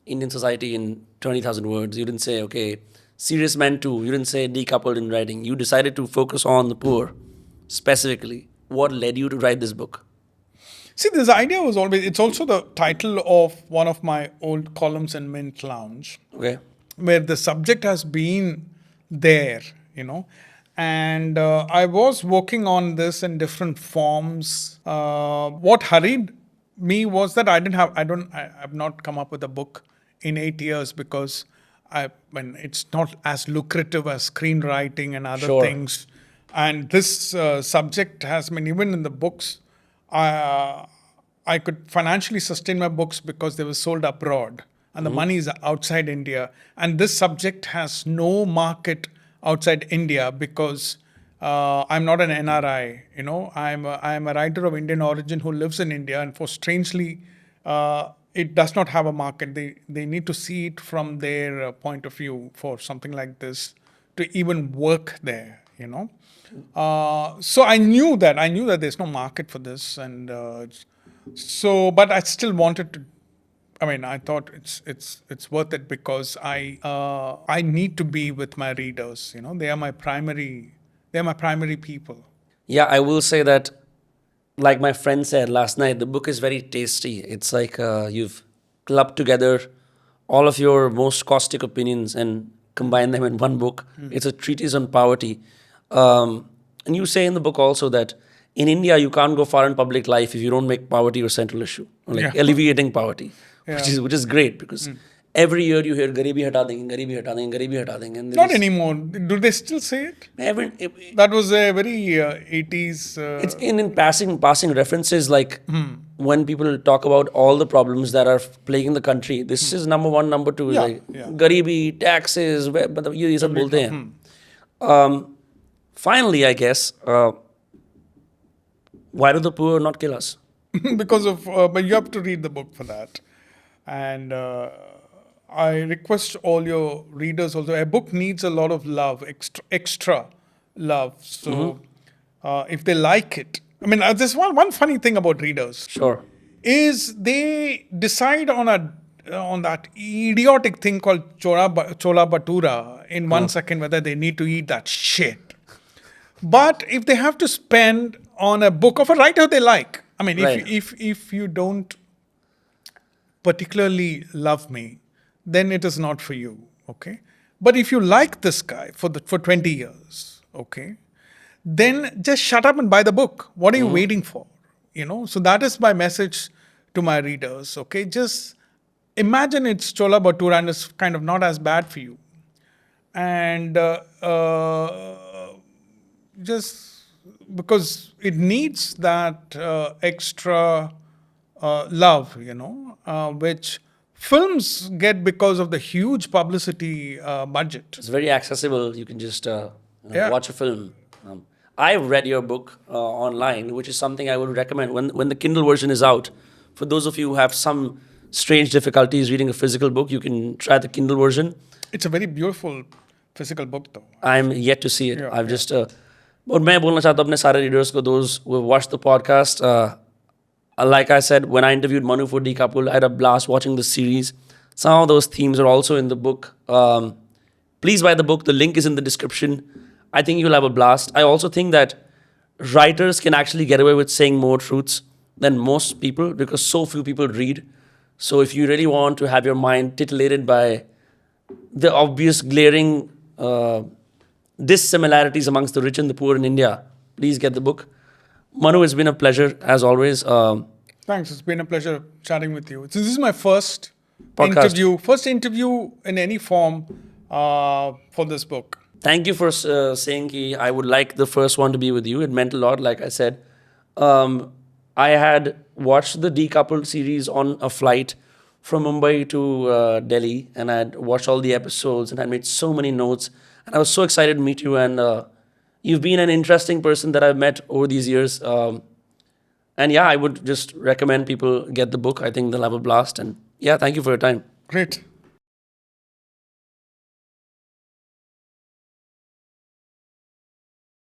Indian society in 20,000 words. You didn't say, okay, Serious Man 2. You didn't say Decoupled in writing. You decided to focus on the poor specifically. What led you to write this book? See, this idea was always, it's also the title of one of my old columns in Mint Lounge. Okay. Where the subject has been there, And I was working on this in different forms. What hurried me was that I have not come up with a book in 8 years because it's not as lucrative as screenwriting and other things. And this subject has been, even in the books, I could financially sustain my books because they were sold abroad and the money is outside India. And this subject has no market outside India because I'm not an NRI, I'm a writer of Indian origin who lives in India, and for strangely, it does not have a market. They need to see it from their point of view for something like this to even work there, So I knew that there's no market for this, and but I still wanted to. I thought it's worth it because I need to be with my readers. They are my primary people. Yeah, I will say that, like my friend said last night, the book is very tasty. It's like you've clubbed together all of your most caustic opinions and combined them in one book. It's a treatise on poverty. And you say in the book also that in India, you can't go far in public life if you don't make poverty your central issue, alleviating poverty. Which is great because every year you hear garibi hata denge, garibi hata denge, garibi hata denge. And not anymore. Do they still say it? That was a very 80s. It's in passing references, like when people talk about all the problems that are plaguing the country. This is number 1, number 2 is garibi, taxes. ये सब बोलते हैं. Finally, I guess, why do the poor not kill us? Because of, but you have to read the book for that. And I request all your readers also. A book needs a lot of love, extra love. So if they like it, I mean, there's one funny thing about readers Sure. is they decide on that idiotic thing called chola batura in 1 second whether they need to eat that shit. But if they have to spend on a book of a writer they like, I mean, Right. if you don't particularly love me, then it is not for you. Okay. But if you like this guy for 20 years, okay, then just shut up and buy the book. What are you waiting for? So that is my message to my readers. Okay, just imagine it's Chola Bhatura and it's kind of not as bad for you, and just because it needs that extra love, which films get because of the huge publicity budget. It's very accessible. You can just Yeah. watch a film. I've read your book online, which is something I would recommend when the Kindle version is out. For those of you who have some strange difficulties reading a physical book, you can try the Kindle version. It's a very beautiful physical book, though. I'm yet to see it. Yeah, I've just और मैं बोलना चाहता हूँ अपने सारे readers को, those who have watched the podcast. Like I said, when I interviewed Manu for Decoupled, I had a blast watching the series. Some of those themes are also in the book. Please buy the book. The link is in the description. I think you'll have a blast. I also think that writers can actually get away with saying more truths than most people because so few people read. So if you really want to have your mind titillated by the obvious glaring dissimilarities amongst the rich and the poor in India, please get the book. Manu, it's been a pleasure as always. Thanks. It's been a pleasure chatting with you. So this is my first Podcast. interview in any form for this book. Thank you for saying ki I would like the first one to be with you. It meant a lot, like I said. I had watched the Decoupled series on a flight from Mumbai to Delhi, and I had watched all the episodes, and I made so many notes. And I was so excited to meet you, and you've been an interesting person that I've met over these years. And yeah, I would just recommend people get the book. I think they'll have a blast. And yeah, thank you for your time. Great.